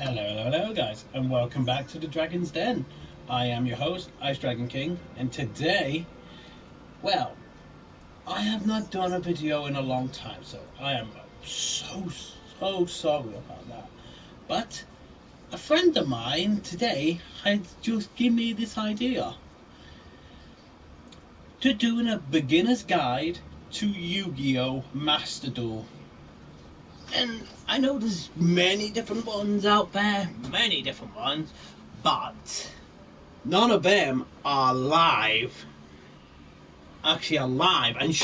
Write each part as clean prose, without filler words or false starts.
Hello guys, and welcome back to the Dragon's Den. I am your host, Ice Dragon King, and today, well, I have not done a video in a long time, so I am so sorry about that. But a friend of mine today had just given me this idea to doing a beginner's guide to Yu-Gi-Oh! Master Duel. And I know there's many different ones out there, many different ones, but none of them are live, actually alive, and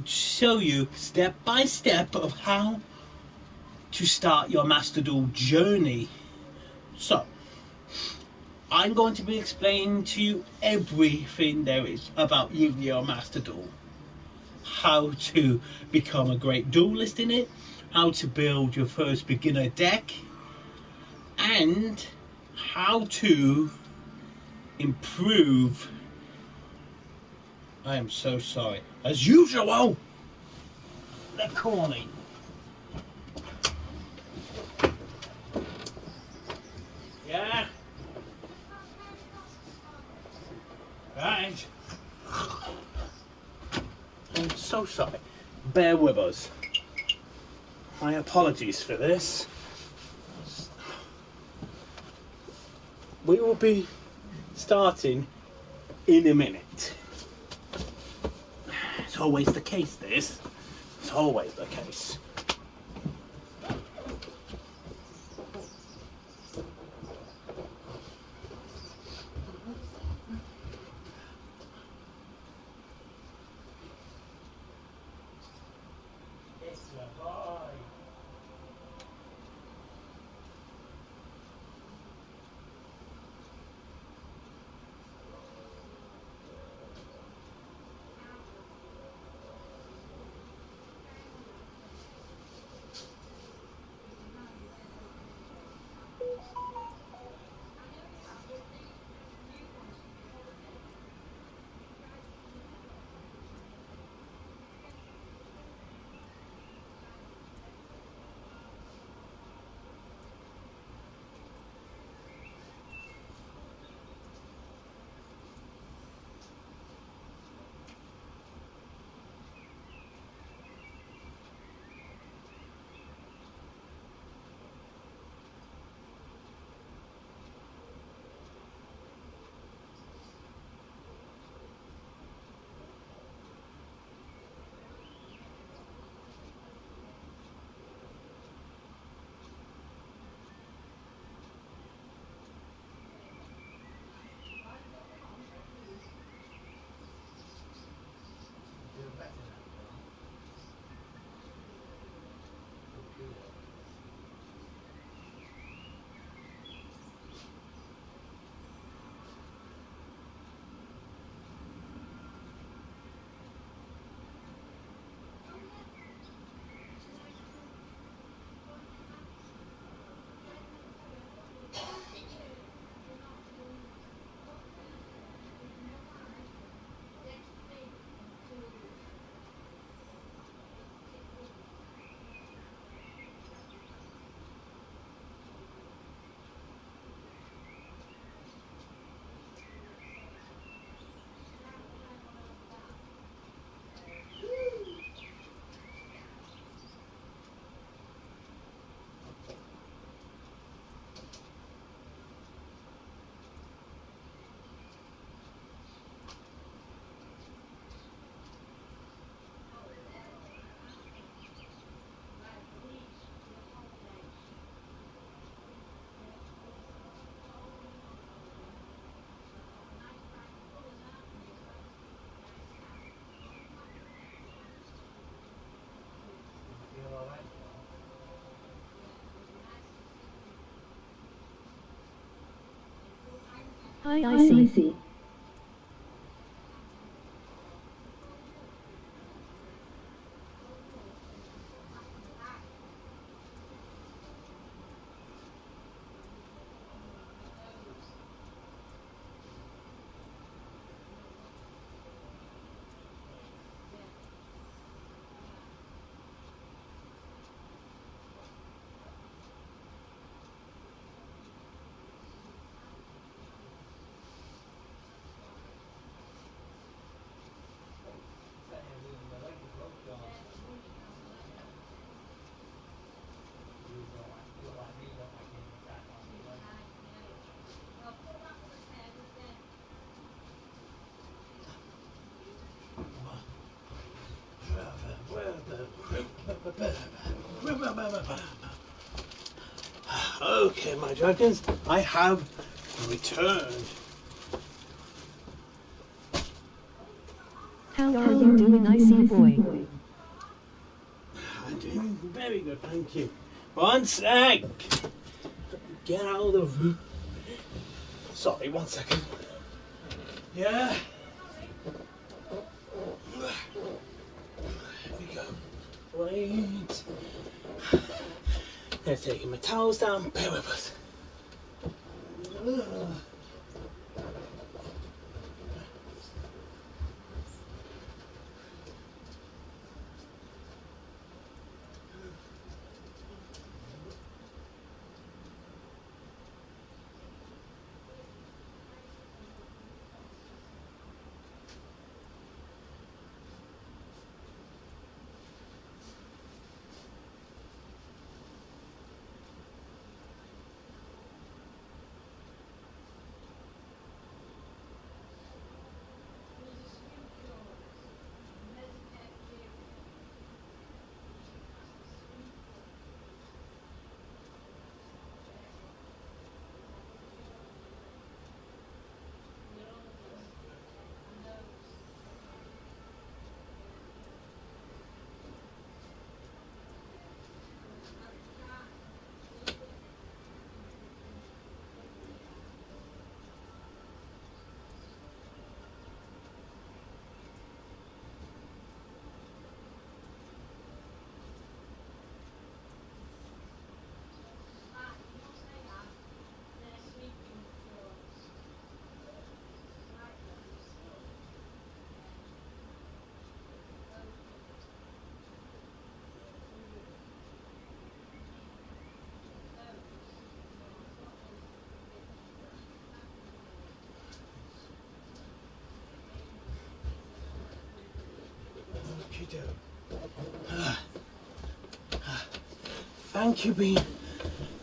show you step by step of how to start your Master Duel journey. So I'm going to be explaining to you everything there is about Yu-Gi-Oh! Master Duel. How to become a great duelist in it, how to build your first beginner deck, and how to improve. I am so sorry. As usual, they're calling. Yeah? Right. I'm so sorry. Bear with us. My apologies for this. We will be starting in a minute. It's always the case, this. It's always the case. It's your boy. Hi, Icy. Okay, my dragons, I have returned. How are you doing, icy boy? I'm doing very good, thank you. One sec. Get out of the room. Sorry, 1 second. Yeah. Here we go. Wait. They're taking my towels down. Bear with us.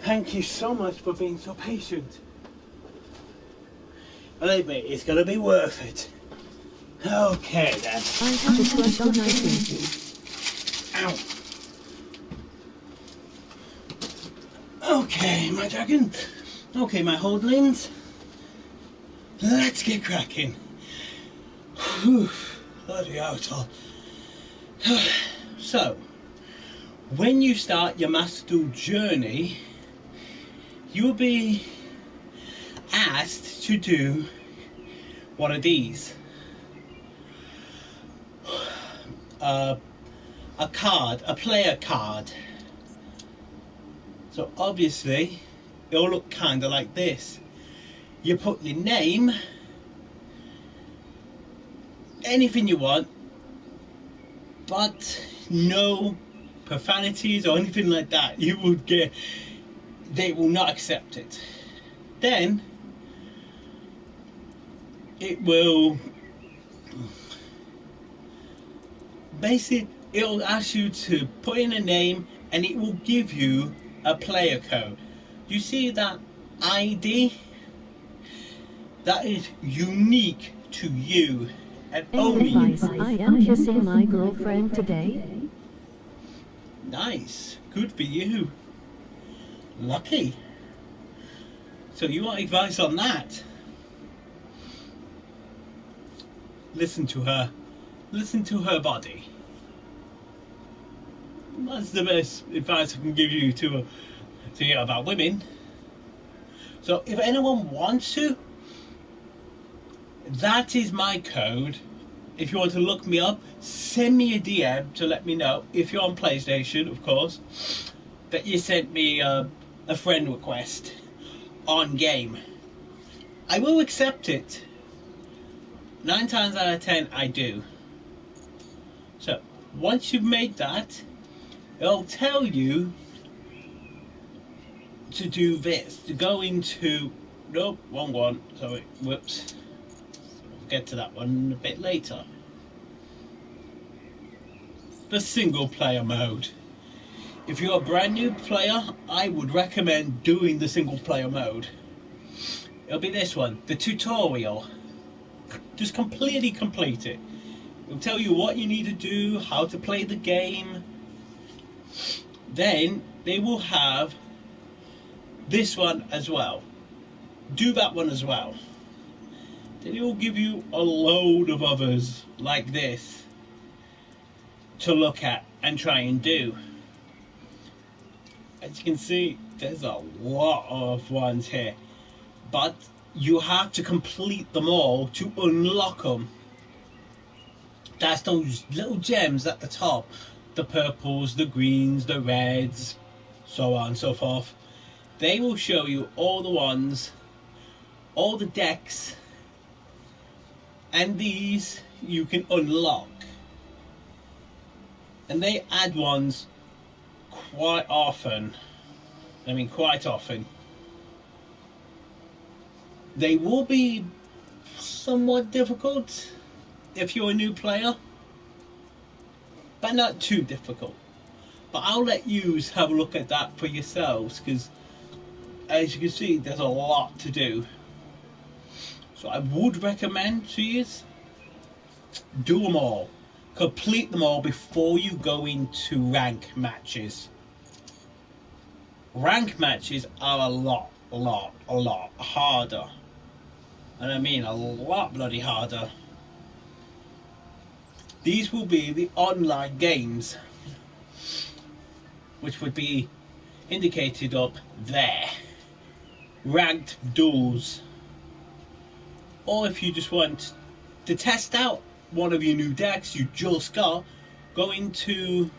Thank you so much for being so patient. Believe me, it's gonna be worth it. Okay then. I have a crush on icy. Ow. Okay, my dragon. Okay, my holdlings. Let's get cracking. Whew. Bloody hell. So, when you start your Master Duel journey, you will be asked to do one of these. A player card. So obviously, it'll look kind of like this. You put your name, anything you want, but no profanities or anything like that. They will not accept it. Then it will basically, it'll ask you to put in a name and it will give you a player code. You see that ID? That is unique to you and only Advice, you. I am kissing my girlfriend today. Nice, good for you. Lucky. So you want advice on that? Listen to her. Listen to her body. That's the best advice I can give you to hear about women. So if anyone wants to, that is my code. If you want to look me up, send me a DM to let me know, if you're on PlayStation, of course, that you sent me a friend request on game. I will accept it. 9 times out of 10 I do. So once you've made that, it'll tell you to do this, to go into, nope, wrong one, sorry, whoops, we'll get to that one a bit later. The single player mode. If you're a brand new player, I would recommend doing the single player mode. It'll be this one, the tutorial. Just completely complete it. It'll tell you what you need to do, how to play the game. Then they will have this one as well. Do that one as well. Then it will give you a load of others like this to look at and try and do. As you can see, there's a lot of ones here, but you have to complete them all to unlock them. That's those little gems at the top, the purples, the greens, the reds, so on and so forth. They will show you all the ones, all the decks, and these you can unlock. And they add ones quite often. I mean, quite often. They will be somewhat difficult if you're a new player, but not too difficult. But I'll let you have a look at that for yourselves, because as you can see, there's a lot to do. So I would recommend to you, do them all. Complete them all before you go into rank matches. Rank matches are a lot harder. And I mean a lot bloody harder. These will be the online games, which would be indicated up there. Ranked duels. Or if you just want to test out one of your new decks you just got, go into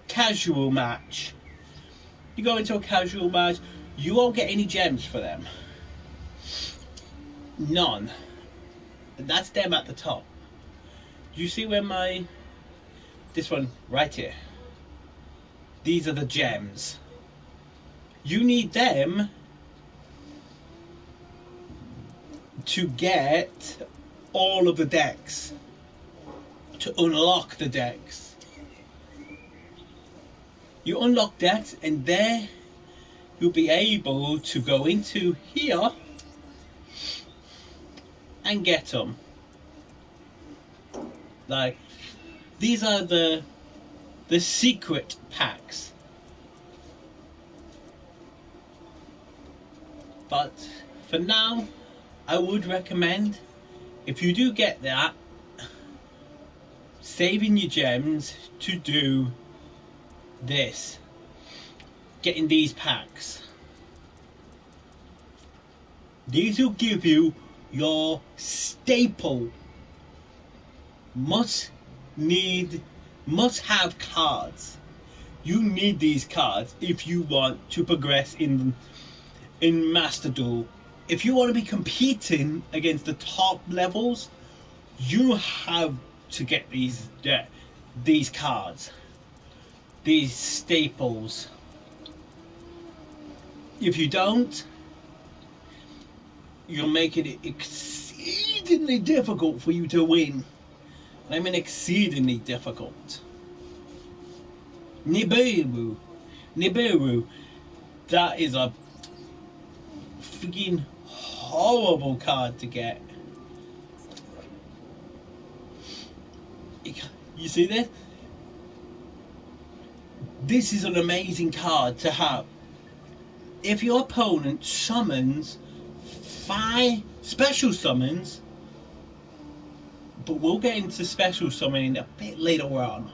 casual match. You go into a casual match, you won't get any gems for them. None. And that's them at the top. Do you see where this one right here? These are the gems. You need them to get all of the decks, to unlock the decks. You unlock decks, and there you'll be able to go into here and get them. Like, these are the secret packs. But for now, I would recommend, if you do get that, saving your gems to do this, getting these packs. These will give you your staple must have cards. You need these cards if you want to progress in Master Duel. If you want to be competing against the top levels, you have to get these cards, these staples. If you don't, you're making it exceedingly difficult for you to win. I mean exceedingly difficult. Nibiru, that is a freaking horrible card to get. You see this? This is an amazing card to have. If your opponent summons 5 special summons, but we'll get into special summoning a bit later on.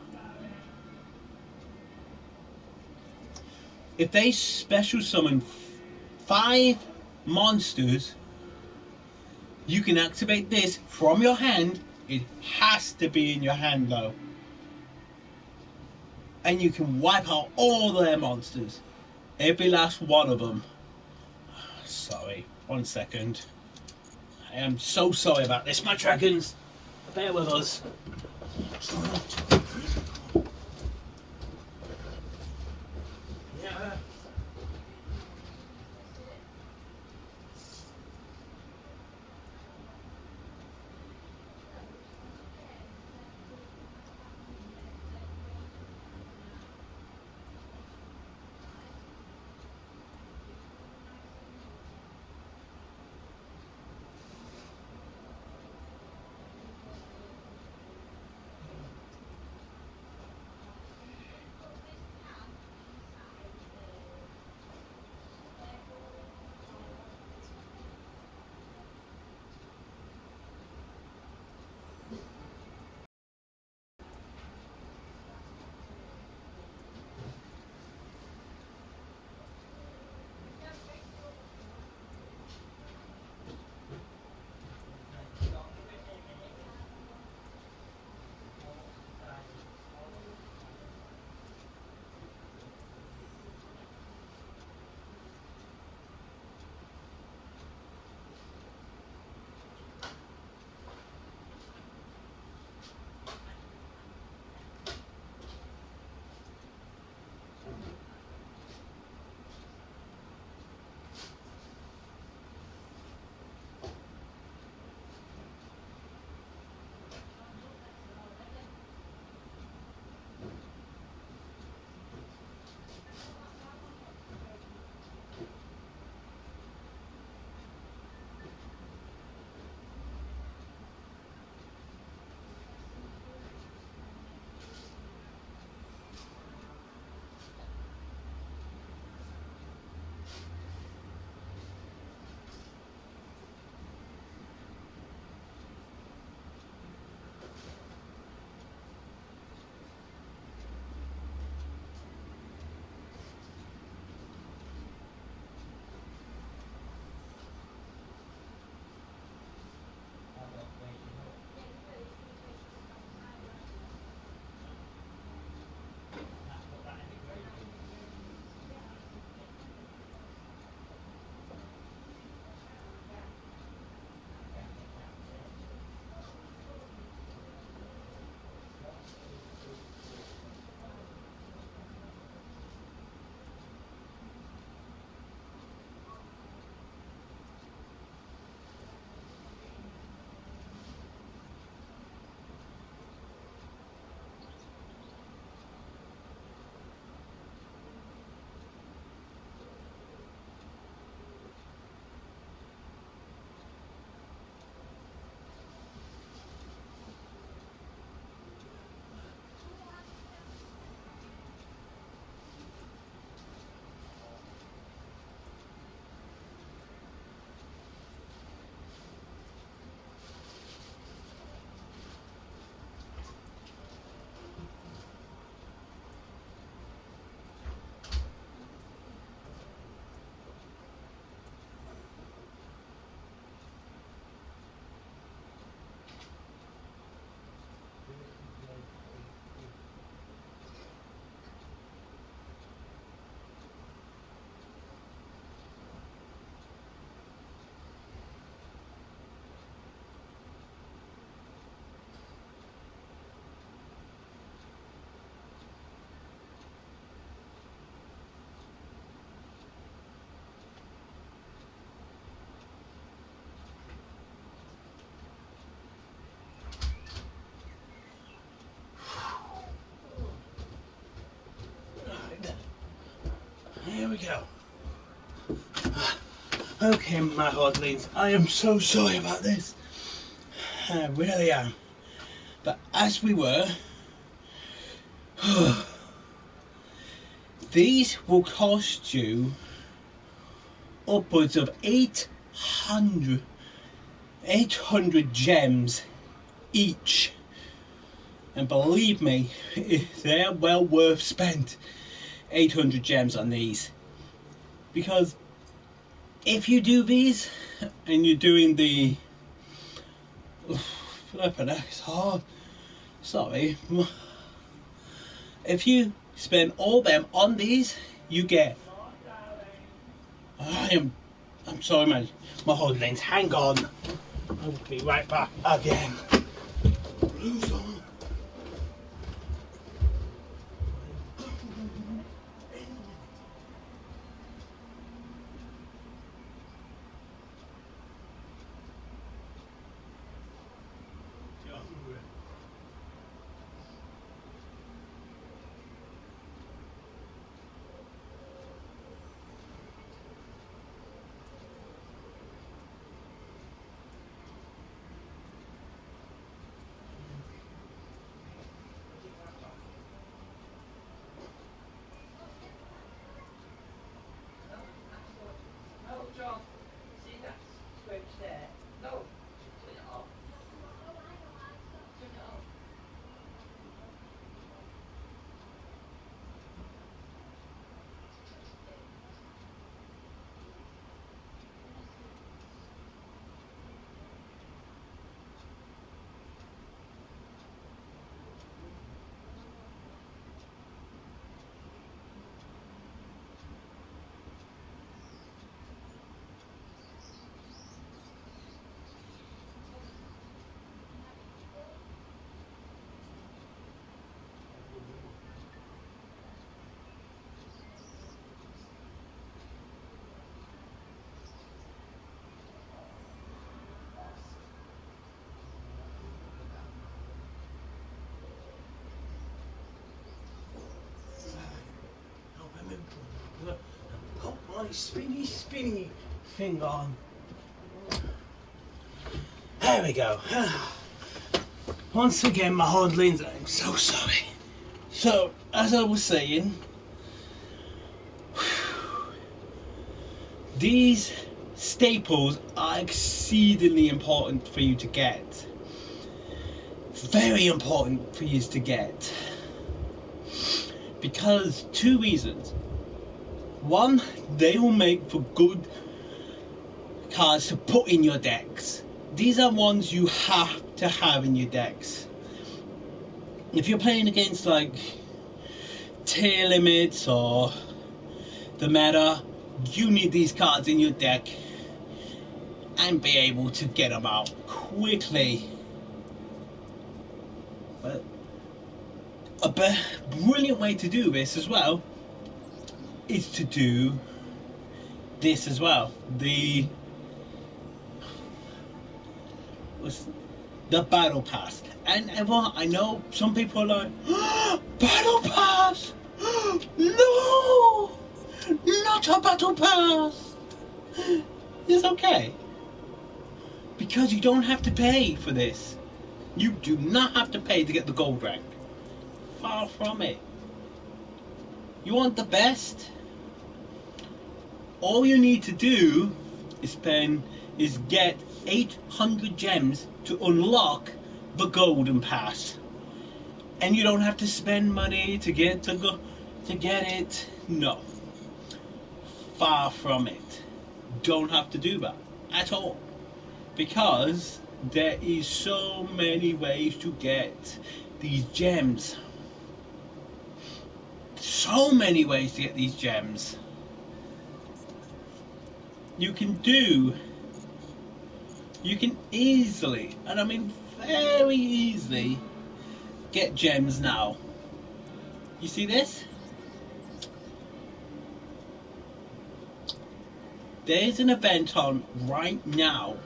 If they special summon 5 monsters, you can activate this from your hand. It has to be in your hand though. And you can wipe out all their monsters. Every last one of them. Sorry, 1 second. I am so sorry about this, my dragons. Bear with us. Yeah. There we go. Okay, my hodlings, I am so sorry about this. I really am. But as we were, these will cost you upwards of 800 gems each. And believe me, they're well worth spent. 800 gems on these. Because if you do these, and you're doing the... flipping heck, it's hard. Sorry. If you spend all them on these, you get... I'm sorry, man. My hodlings, hang on. I'll be right back again. Blue zone. Got my spinny thing on. There we go. Once again, my hodlings, I'm so sorry. So, as I was saying, these staples are exceedingly important for you to get. Very important for you to get. Because two reasons. One, they will make for good cards to put in your decks. These are ones you have to have in your decks. If you're playing against like tier limits or the meta, you need these cards in your deck and be able to get them out quickly. But a brilliant way to do this as well is to do this as well. The battle pass. And everyone, I know some people are like, battle pass! No! Not a battle pass! It's okay. Because you don't have to pay for this. You do not have to pay to get the gold rank. Far from it. You want the best? All you need to do is get 800 gems to unlock the golden pass. And you don't have to spend money to get it. No. Far from it. Don't have to do that at all. Because there is so many ways to get these gems. So many ways to get these gems. You can easily, and I mean very easily, get gems now. You see this? There's an event on right now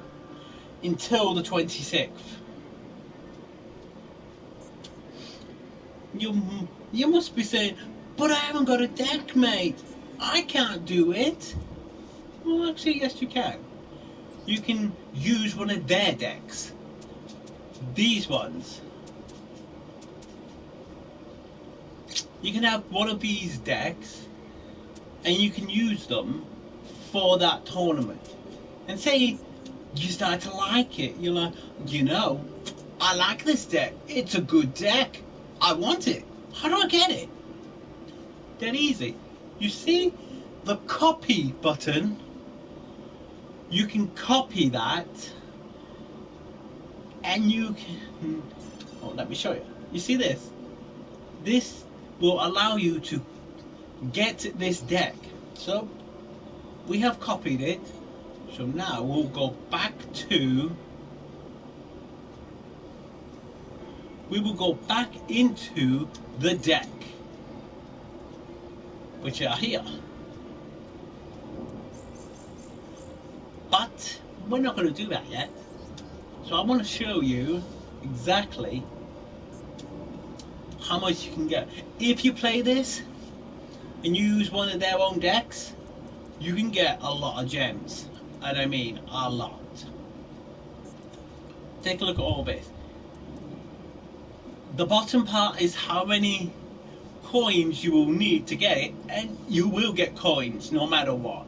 until the 26th. You must be saying, but I haven't got a deck, mate. I can't do it. Well, actually, yes, you can. You can use one of their decks. These ones. You can have one of these decks and you can use them for that tournament. And say you start to like it. You're like, you know, I like this deck. It's a good deck. I want it. How do I get it? Dead easy. You see the copy button? You can copy that and you can, oh, let me show you. You see this? This will allow you to get this deck. So we have copied it. So now we'll go back to, we will go back into the deck, which are here. But we're not going to do that yet. So I want to show you exactly how much you can get. If you play this and you use one of their own decks, you can get a lot of gems. And I mean a lot. Take a look at all this. The bottom part is how many coins you will need to get it, and you will get coins no matter what.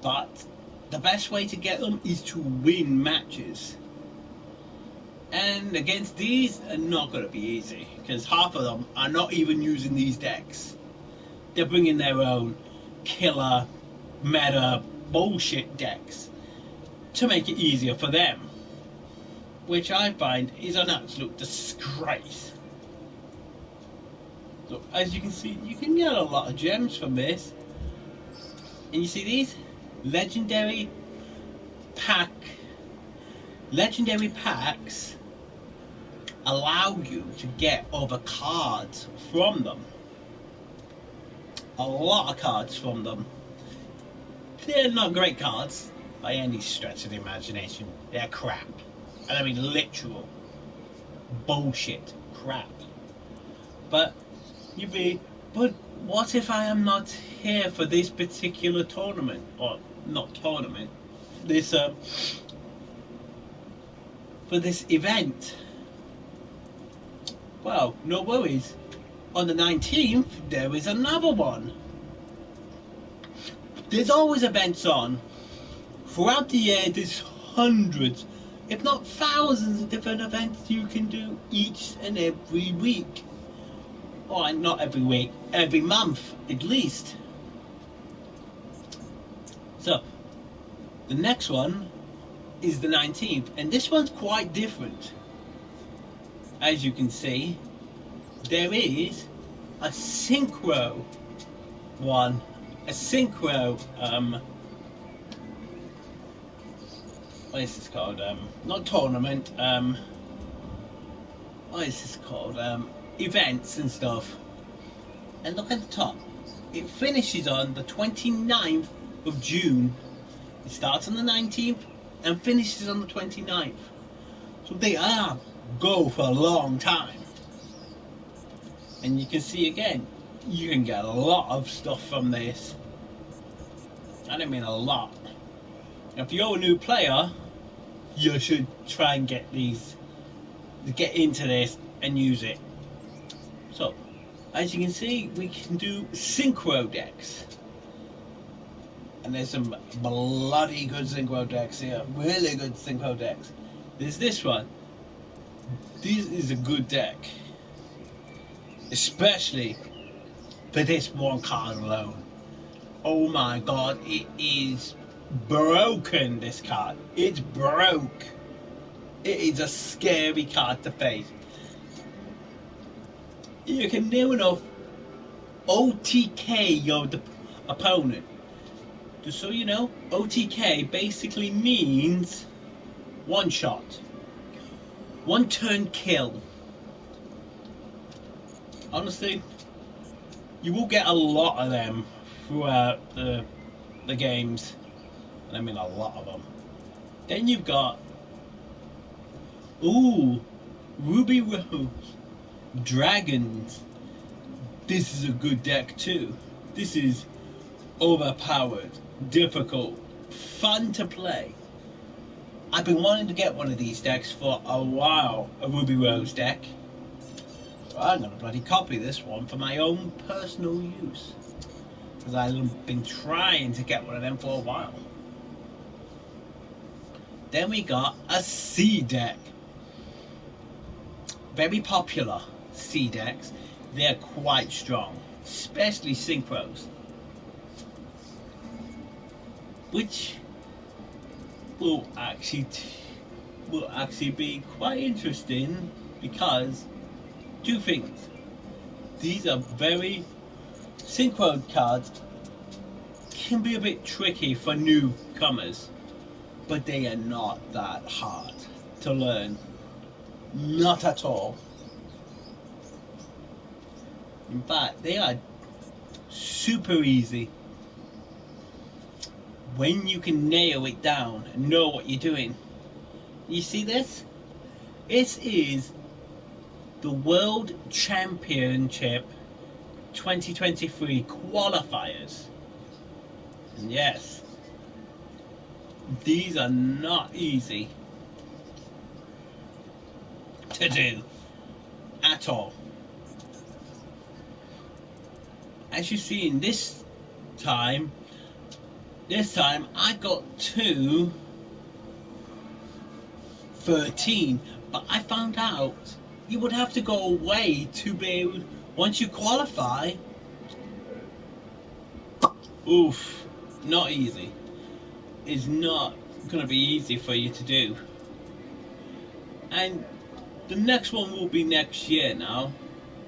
But the best way to get them is to win matches. And against these are not going to be easy, because half of them are not even using these decks. They're bringing their own killer, meta, bullshit decks to make it easier for them, which I find is an absolute disgrace. So as you can see, you can get a lot of gems from this. And you see these? Legendary packs allow you to get other cards from them. A lot of cards from them. They're not great cards by any stretch of the imagination. They're crap. And I mean literal bullshit crap. But but what if I am not here for this particular tournament? Or not tournament. This for this event? Well, no worries. On the 19th, there is another one. There's always events on. Throughout the year, there's hundreds, if not thousands of different events you can do each and every week. Or not every week, every month at least. So, the next one is the 19th, and this one's quite different. As you can see, there is a synchro one, a synchro, what is this called? Not tournament, what is this called? Events and stuff. And look at the top. It finishes on the 29th of June. It starts on the 19th and finishes on the 29th. So they go for a long time. And you can see again, you can get a lot of stuff from this. I don't mean a lot. If you're a new player, you should try and get into this and use it. So, as you can see, we can do synchro decks. And there's some bloody good synchro decks here. Really good synchro decks. There's this one. This is a good deck. Especially for this one card alone. Oh my god, it is broken, this card. It's broke. It is a scary card to face. You can near enough OTK your opponent. Just so you know, OTK basically means one shot. One turn kill. Honestly, you will get a lot of them throughout the games. And I mean a lot of them. Then you've got, Ruby Rose. Dragons. This is a good deck too. This is overpowered, difficult, fun to play. I've been wanting to get one of these decks for a while, a Ruby Rose deck. I'm gonna bloody copy this one for my own personal use, because I've been trying to get one of them for a while. Then we got a C deck. Very popular C decks. They're quite strong, especially synchros, which will actually be quite interesting, because two things. These are very synchro cards, can be a bit tricky for newcomers, but they are not that hard to learn. Not at all. In fact, they are super easy when you can nail it down and know what you're doing. You see this? This is the World Championship 2023 qualifiers. And yes, these are not easy to do at all. As you see in this time I got to 13, but I found out you would have to go away to be able, once you qualify. Oof, not easy. It's not going to be easy for you to do. And the next one will be next year now.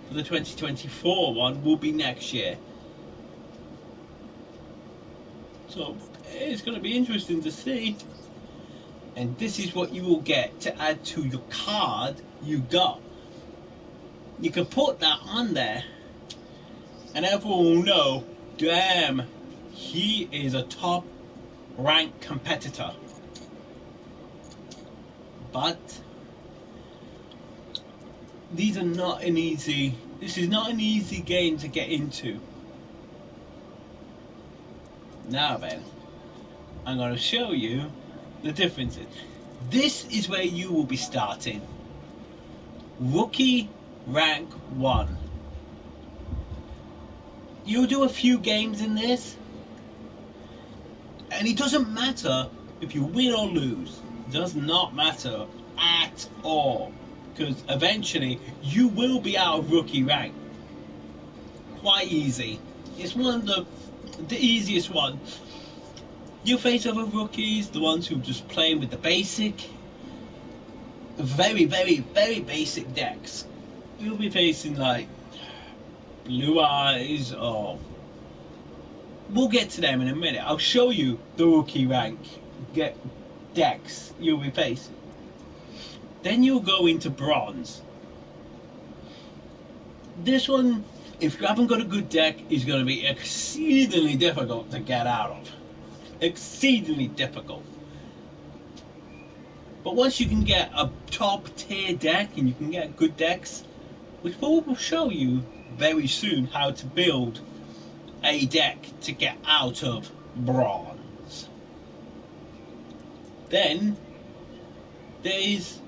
For the 2024 one will be next year. So it's going to be interesting to see. And this is what you will get to add to your card you got. You can put that on there, and everyone will know, damn, he is a top ranked competitor. But this is not an easy game to get into. Now then, I'm going to show you the differences. This is where you will be starting. Rookie rank 1. You'll do a few games in this, and it doesn't matter if you win or lose. It does not matter at all, because eventually you will be out of rookie rank. Quite easy. It's one of the easiest one. You face other rookies, the ones who just playing with the basic, very basic decks. You'll be facing like Blue Eyes, or we'll get to them in a minute. I'll show you the rookie rank decks you'll be facing. Then you'll go into bronze. This one, if you haven't got a good deck, is going to be exceedingly difficult to get out of. Exceedingly difficult. But once you can get a top tier deck and you can get good decks, which will show you very soon how to build a deck to get out of bronze. Then there's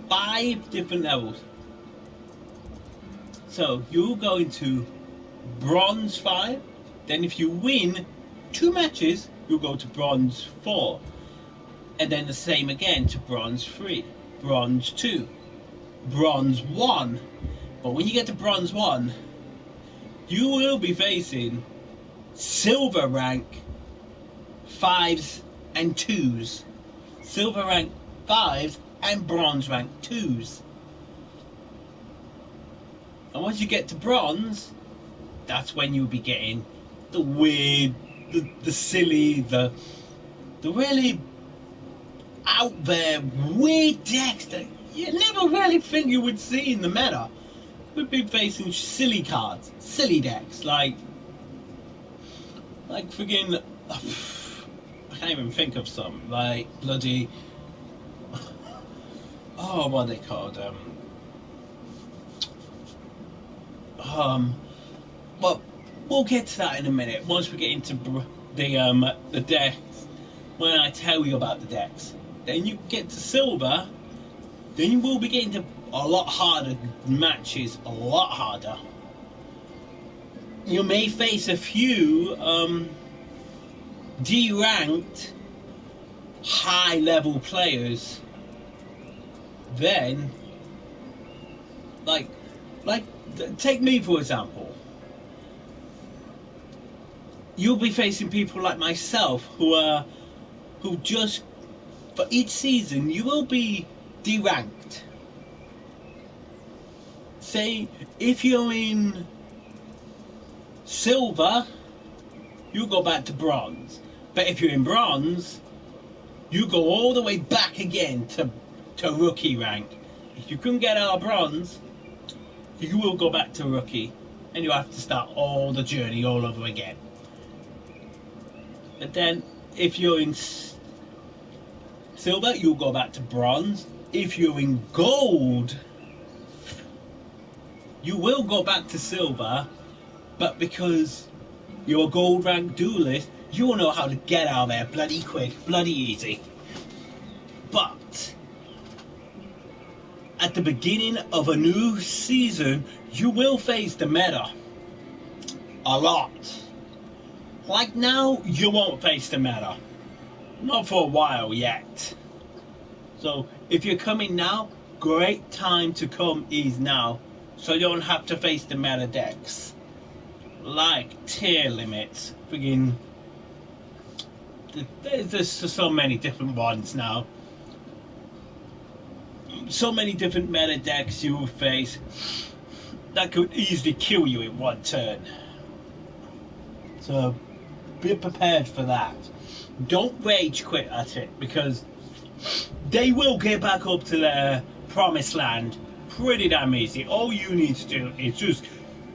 5 different levels. So you'll go into bronze 5, then if you win 2 matches, you'll go to bronze 4, and then the same again to bronze 3, bronze 2, bronze 1. But when you get to bronze 1, you will be facing silver rank 5s and 2s, silver rank 5s and bronze rank 2s. And once you get to bronze, that's when you'll be getting the weird, the silly, the really out there weird decks that you never really think you would see in the meta. We'd be facing silly cards, silly decks, like friggin', I can't even think of some, like bloody, oh, what are they called, but we'll get to that in a minute once we get into the decks. When I tell you about the decks, then you get to silver. Then you will be getting to a lot harder matches, a lot harder. You may face a few D-ranked high-level players. Then, like, take me for example. You'll be facing people like myself who just for each season you will be D-ranked. Say if you're in silver, you go back to bronze. But if you're in bronze, you go all the way back again to rookie rank. If you couldn't get out of bronze, you will go back to rookie, and you have to start all the journey all over again. But then, if you're in silver, you'll go back to bronze. If you're in gold, you will go back to silver, but because you're a gold rank duelist, you'll know how to get out of there bloody quick, bloody easy. But at the beginning of a new season, you will face the meta a lot. Like now, you won't face the meta. Not for a while yet. So if you're coming now, great time to come is now. So you don't have to face the meta decks. Like tier limits. Friggin' there's so many different ones now. So many different meta decks you will face that could easily kill you in one turn. So be prepared for that. Don't rage quit at it, because they will get back up to their promised land pretty damn easy. All you need to do is just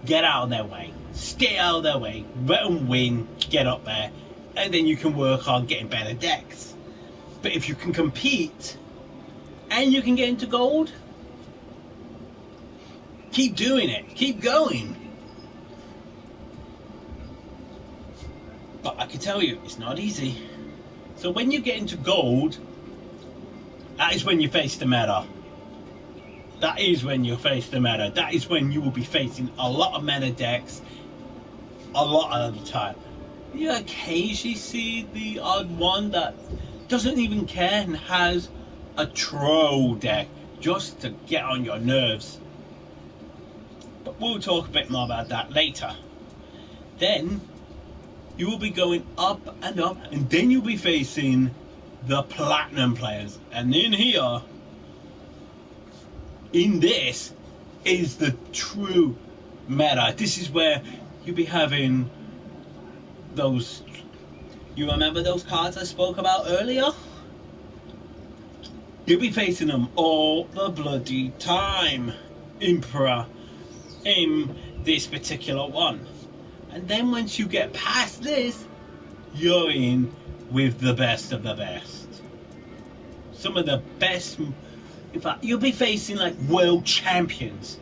get out of their way. Stay out of their way. Let them win, get up there, and then you can work on getting better decks. But if you can compete and you can get into gold, keep doing it. Keep going. But I can tell you, it's not easy. So when you get into gold, that is when you face the meta. That is when you face the meta. That is when you will be facing a lot of meta decks a lot of the time. You occasionally see the odd one that doesn't even care and has a troll deck just to get on your nerves. But we'll talk a bit more about that later. Then you will be going up and up, and then you'll be facing the platinum players. And in here, in this, is the true meta. This is where you'll be having those, you remember those cards I spoke about earlier? You'll be facing them all the bloody time, Emperor, in this particular one. And then once you get past this, you're in with the best of the best. Some of the best, in fact, you'll be facing like world champions.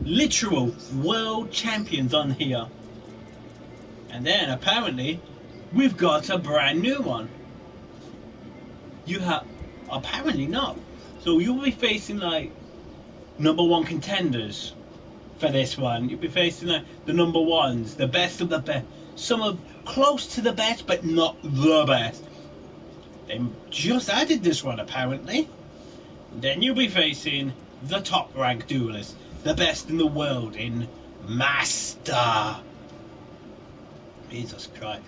Literal world champions on here. And then apparently, we've got a brand new one. You have, apparently not. So you'll be facing like #1 contenders. For this one, you'll be facing like the #1s, the best of the best, some of close to the best, but not the best. They just added this one apparently. Then you'll be facing the top ranked duelist, the best in the world in Master. Jesus Christ!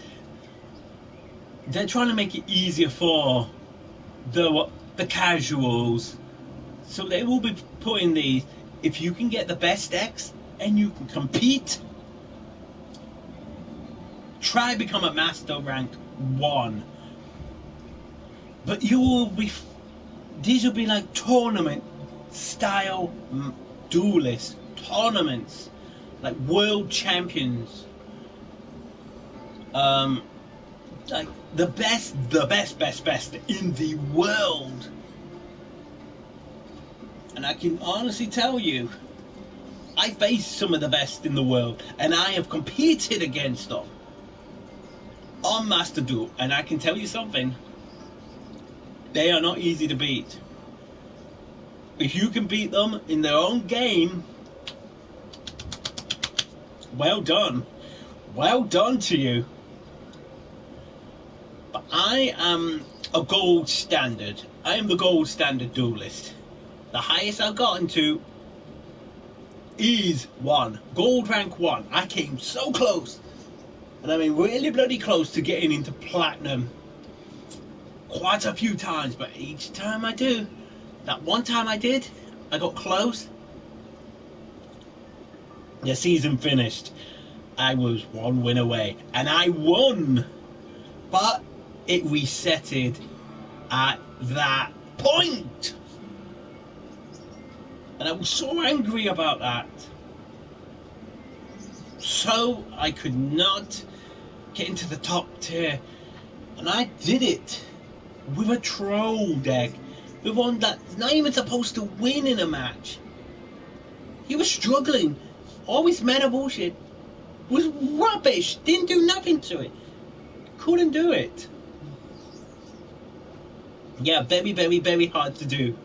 They're trying to make it easier for the casuals, so they will be putting these. If you can get the best decks and you can compete, try become a Master rank 1. But you will be, these will be like tournament style duelist tournaments, like world champions, like the best in the world. And I can honestly tell you, I face some of the best in the world, and I have competed against them on Master Duel, and I can tell you something, they are not easy to beat. If you can beat them in their own game, well done. Well done to you. But I am a gold standard. I am the gold standard duelist. The highest I've gotten to is 1. Gold rank 1. I came so close. And I mean really bloody close to getting into platinum quite a few times. But each time I do, that one time I did, I got close. The season finished. I was 1 win away. And I won. But it resetted at that point. And I was so angry about that. So I could not get into the top tier. And I did it with a troll deck. With one that's not even supposed to win in a match. He was struggling. All his meta bullshit was rubbish. Didn't do nothing to it. Couldn't do it. Yeah, very, very, very hard to do.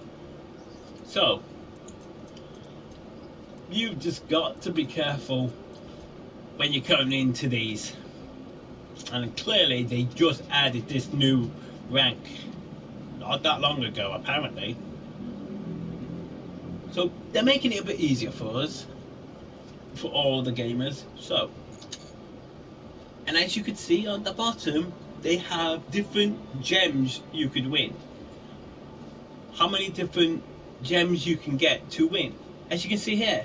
So, you've just got to be careful when you're coming into these. And clearly they just added this new rank not that long ago, apparently. So they're making it a bit easier for us, for all the gamers. So, and as you can see on the bottom, they have different gems you could win. How many different gems you can get to win. As you can see here,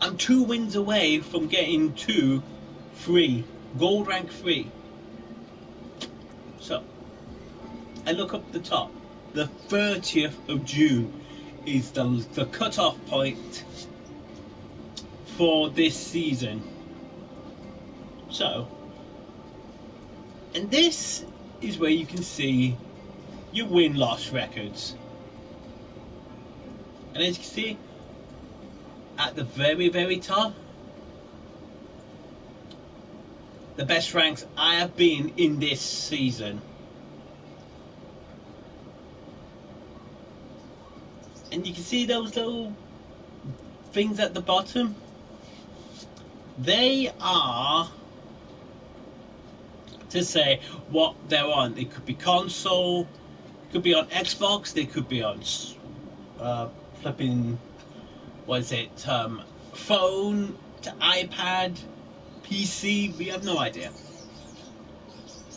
I'm 2 wins away from getting to 3, gold rank 3. So, I look up the top. The 30th of June is the cut-off point for this season. So, and this is where you can see your win-loss records. And as you can see, at the very, very top, the best ranks I have been in this season. And you can see those little things at the bottom. They are to say what they're on. It could be console, could be on Xbox, they could be on flipping, what is it, phone to iPad, PC, we have no idea.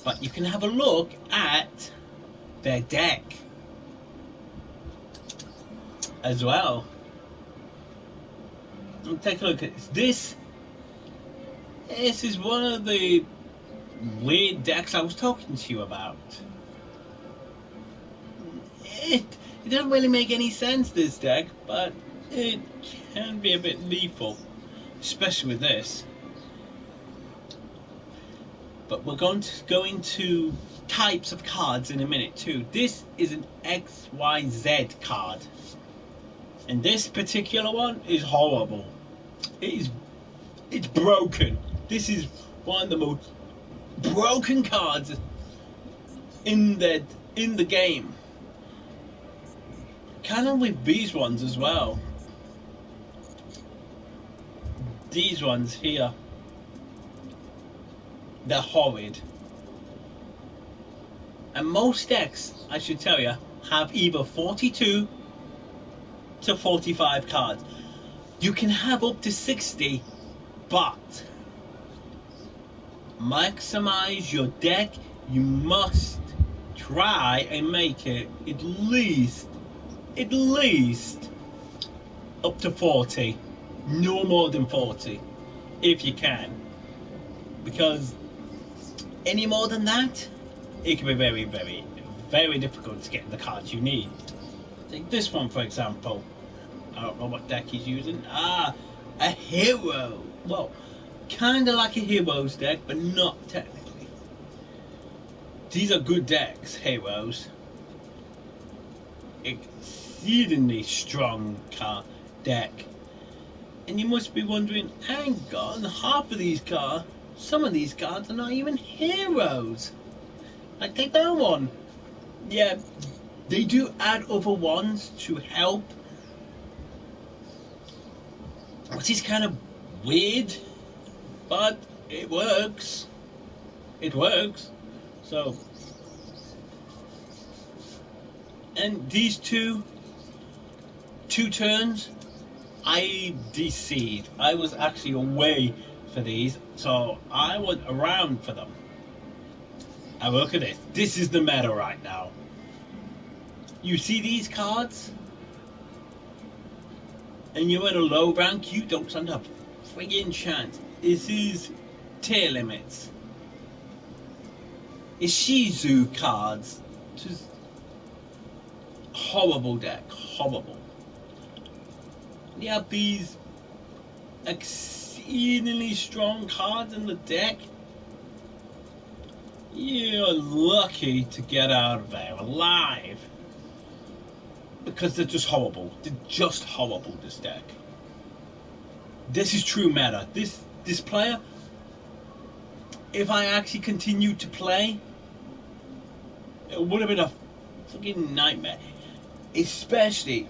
But you can have a look at their deck as well. And take a look at this. This is one of the weird decks I was talking to you about. It doesn't really make any sense, this deck, but it can be a bit lethal, especially with this. But we're going to go into types of cards in a minute too. This is an XYZ card, and this particular one is horrible. It's broken. This is one of the most broken cards in the game. Kind of with these ones as well. These ones here, they're horrid. And most decks, I should tell you, have either 42 to 45 cards. You can have up to 60, but maximize your deck. You must try and make it at least up to 40, no more than 40 if you can, because any more than that it can be very, very, very difficult to get the cards you need. Take this one for example. I don't know what deck he's using. A hero. Well, kind of like a heroes deck, but not technically. These are good decks, heroes. Exceedingly strong card deck. And you must be wondering, hang on, half of these cards, some of these cards are not even heroes. Like, take that one. Yeah, they do add other ones to help, which is kind of weird, but it works. It works. So, and these two turns, I DC'd. I was actually away for these, so I went around for them. And look at this. This is the meta right now. You see these cards, and you're at a low rank, you don't stand up. Friggin' chance. This is tier limits. It's Shizu cards. Just horrible deck. Horrible. You have these exceedingly strong cards in the deck. You're lucky to get out of there alive. Because they're just horrible. They're just horrible, this deck. This is true meta. This player, if I actually continued to play, it would have been a fucking nightmare. Especially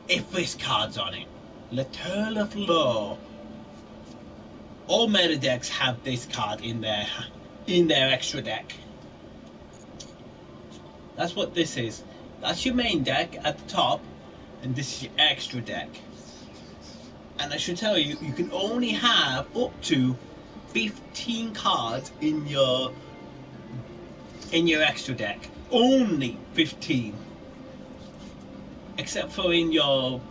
if this card's on it. Letter of Law. All meta decks have this card in their extra deck. That's what this is. That's your main deck at the top, and this is your extra deck. And I should tell you, you can only have up to 15 cards in your extra deck. Only 15. Except for in your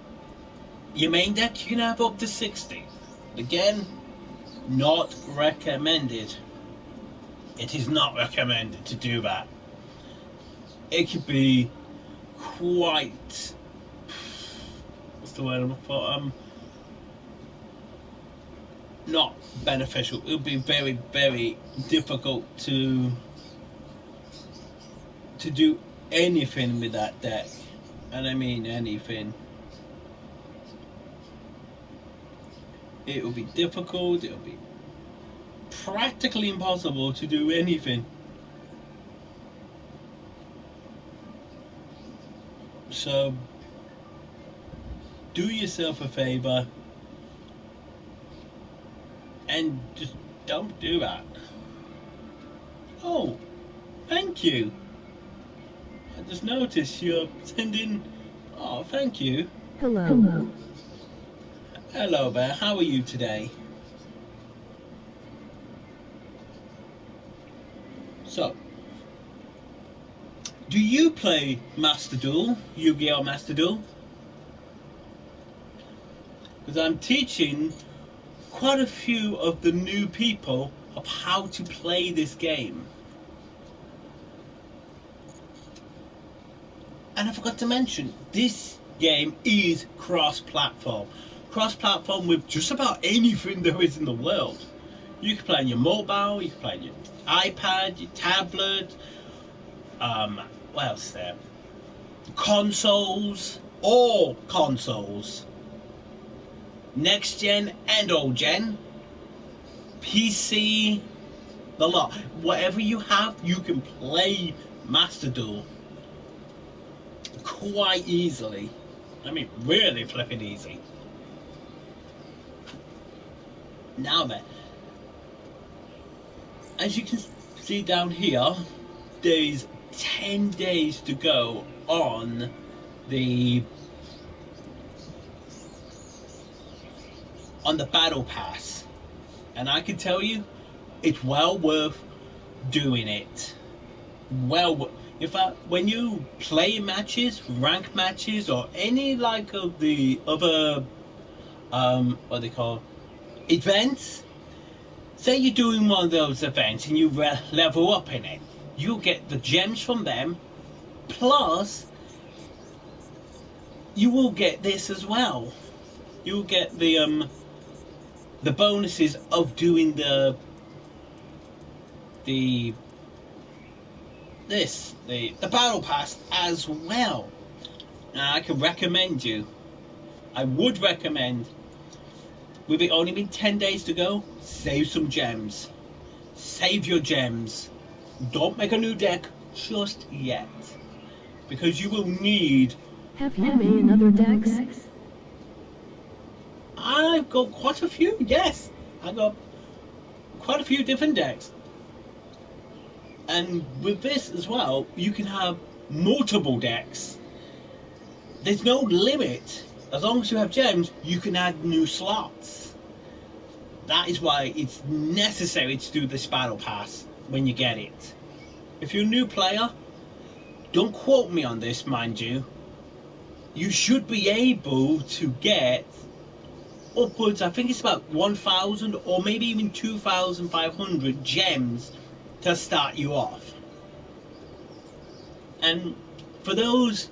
main deck, you can have up to 60. Again, not recommended. It is not recommended to do that. It could be quite, what's the word I'm looking for? Not beneficial. It would be very, very difficult to do anything with that deck, and I mean anything. It would be difficult. It would be practically impossible to do anything. So do yourself a favor and just don't do that. Oh, thank you. I just noticed you're sending. Oh, thank you. Hello. Hello there, how are you today? So, do you play Master Duel, Yu-Gi-Oh! Master Duel? Because I'm teaching quite a few of the new people of how to play this game. And I forgot to mention, this game is cross-platform. Cross-platform with just about anything there is in the world. You can play on your mobile, you can play on your iPad, your tablet, what else there? Consoles, all consoles. Next gen and old gen. PC, the lot. Whatever you have, you can play Master Duel quite easily. I mean, really flipping easy. Now then, as you can see down here, there's 10 days to go on the battle pass, and I can tell you, it's well worth doing it. Well, in fact, when you play matches, rank matches, or any like of the other what they call events, say you're doing one of those events and you level up in it, you get the gems from them, plus you will get this as well. You'll get the bonuses of doing the battle pass as well. Now I can recommend you, I would recommend with it only been 10 days to go, save some gems. Save your gems. Don't make a new deck just yet, because you will need... Have you made another decks? I've got quite a few, yes. I've got quite a few different decks. And with this as well, you can have multiple decks. There's no limit. As long as you have gems, you can add new slots. That is why it's necessary to do this battle pass when you get it. If you're a new player, don't quote me on this, mind you. You should be able to get upwards, I think it's about 1,000 or maybe even 2,500 gems to start you off. And for those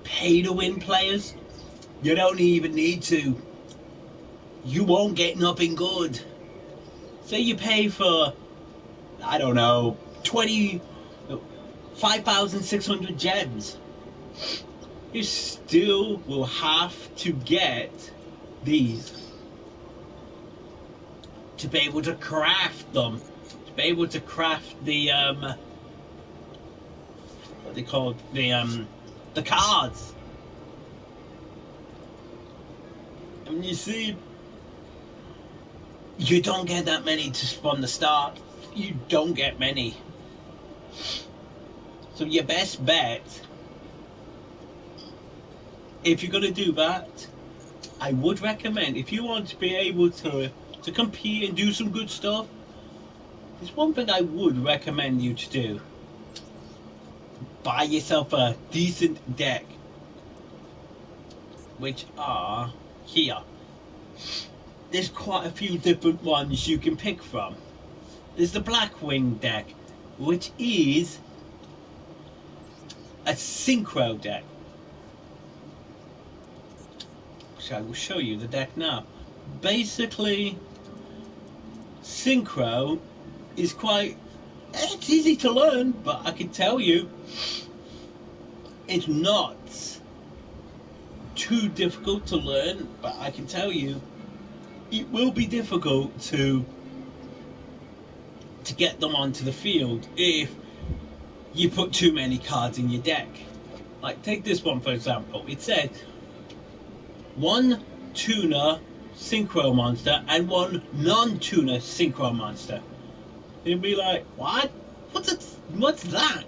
pay to win players, you don't even need to. You won't get nothing good. Say you pay for, I don't know, 5,600 gems. You still will have to get these to be able to craft them, to be able to craft the what they call the cards. And you see, you don't get that many from the start. You don't get many. So your best bet, if you're gonna do that, I would recommend, if you want to be able to compete and do some good stuff, there's one thing I would recommend you to do. Buy yourself a decent deck, which are here. There's quite a few different ones you can pick from. There's the Blackwing deck, which is a synchro deck. So I will show you the deck now. Basically, synchro is it's easy to learn, but I can tell you it's not too difficult to learn, but I can tell you it will be difficult to get them onto the field if you put too many cards in your deck. Like, take this one for example. It said 1 tuner synchro monster and 1 non-tuner synchro monster. You'd be like, what? What's that?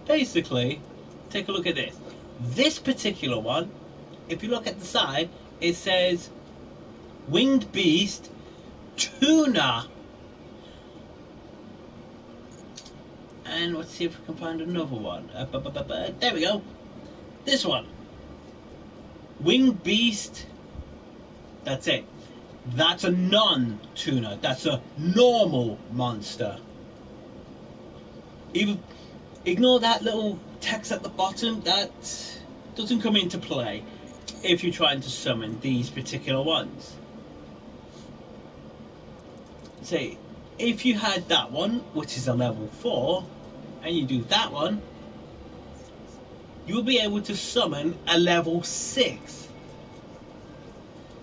Basically, take a look at this. This particular one, if you look at the side, it says Winged Beast Tuner. And let's see if we can find another one. There we go. This one. Winged Beast. That's it. That's a non-tuner. That's a normal monster. Even ignore that little text at the bottom. That doesn't come into play if you're trying to summon these particular ones. Say, if you had that one, which is a level 4, and you do that one, you'll be able to summon a level 6.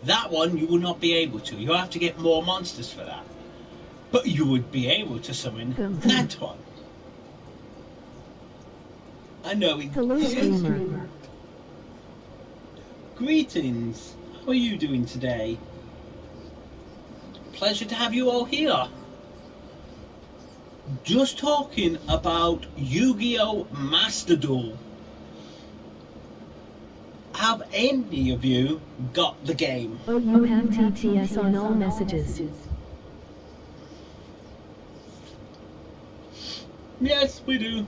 That one you will not be able to. You'll have to get more monsters for that. But you would be able to summon that one. I know it. Hello, streamer. Greetings. How are you doing today? Pleasure to have you all here. Just talking about Yu-Gi-Oh! Master Duel. Have any of you got the game? Oh, you have TTS on all messages. Yes, we do.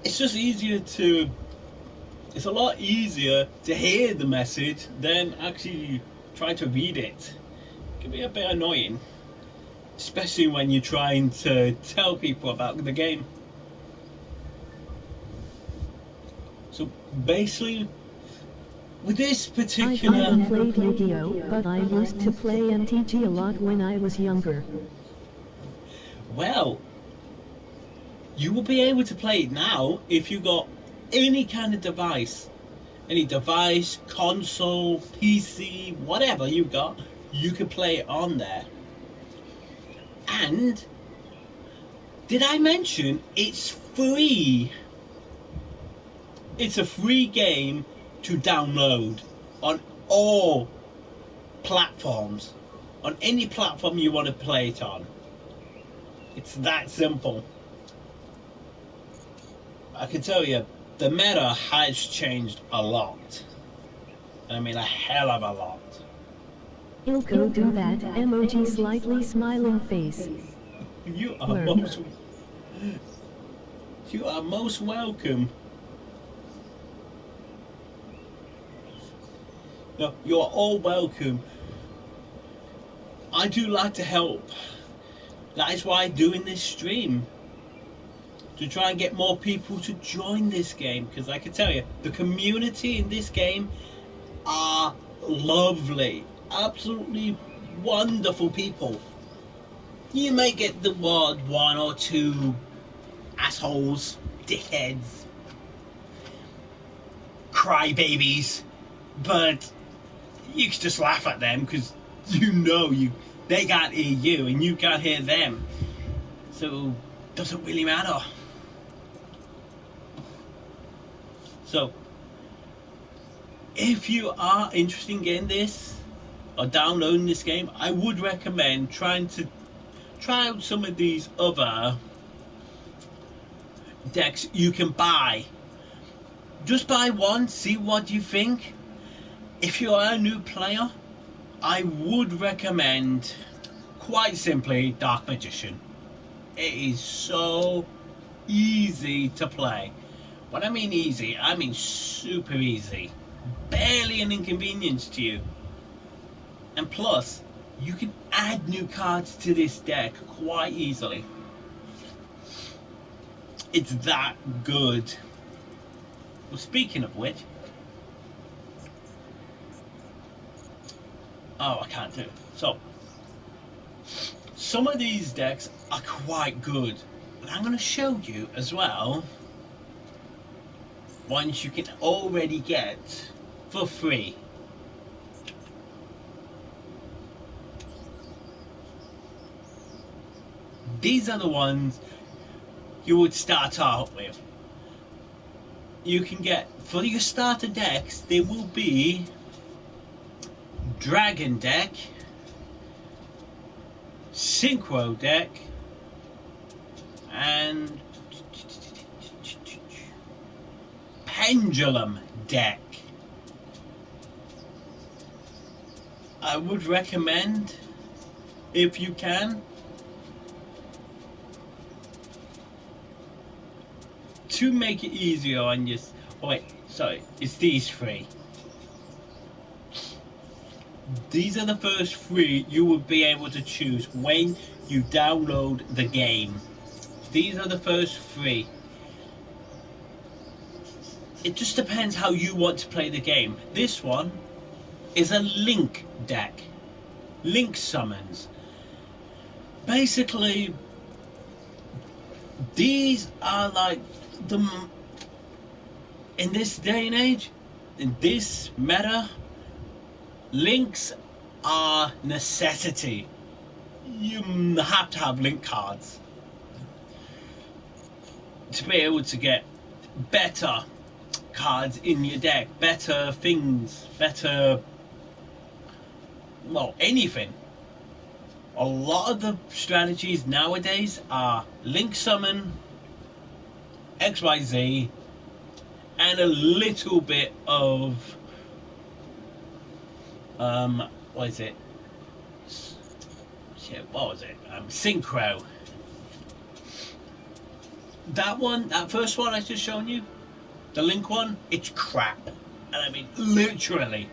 It's just it's a lot easier to hear the message than actually try to read it. It can be a bit annoying, especially when you're trying to tell people about the game. So basically, with this particular... I haven't played Yu-Gi-Oh, but I used to play MTG a lot when I was younger. Well, you will be able to play it now if you got any kind of device. Any device, console, PC, whatever you've got. you can play it on there. And did I mention it's free? It's a free game to download on all platforms, on any platform you want to play it on. It's that simple. I can tell you, the meta has changed a lot. I mean, a hell of a lot. Ilko do that emoji slightly smiling face. You are Learn. most welcome. No, you are all welcome. I do like to help. That is why I'm doing this stream, to try and get more people to join this game, because I can tell you, the community in this game are lovely, absolutely wonderful people. You may get the one or two assholes, dickheads, crybabies, but you can just laugh at them because they can't hear you and you can't hear them, so it doesn't really matter. So if you are interested in getting this or downloading this game, I would recommend try out some of these other decks you can buy. Just buy one, see what you think. If you are a new player, I would recommend, quite simply, Dark Magician. It is so easy to play. When I mean easy, I mean super easy. Barely an inconvenience to you. And plus, you can add new cards to this deck quite easily. It's that good. Well, speaking of which, I can't do it. So, some of these decks are quite good, but I'm going to show you as well ones you can already get for free. These are the ones you would start out with. You can get, for your starter decks, there will be Dragon deck, Synchro deck, and Pendulum deck. I would recommend, if you can, to make it easier on your... Oh wait, sorry, it's these three. These are the first three you will be able to choose when you download the game. These are the first three. It just depends how you want to play the game. This one is a Link deck. Link summons. Basically, these are like in this day and age, in this meta, links are necessity. You have to have link cards to be able to get better cards in your deck, better things, better, well, anything. A lot of the strategies nowadays are link summon, XYZ, and a little bit of what is it? Shit, what was it? Synchro. That first one I just shown you, the link one, it's crap. And I mean literally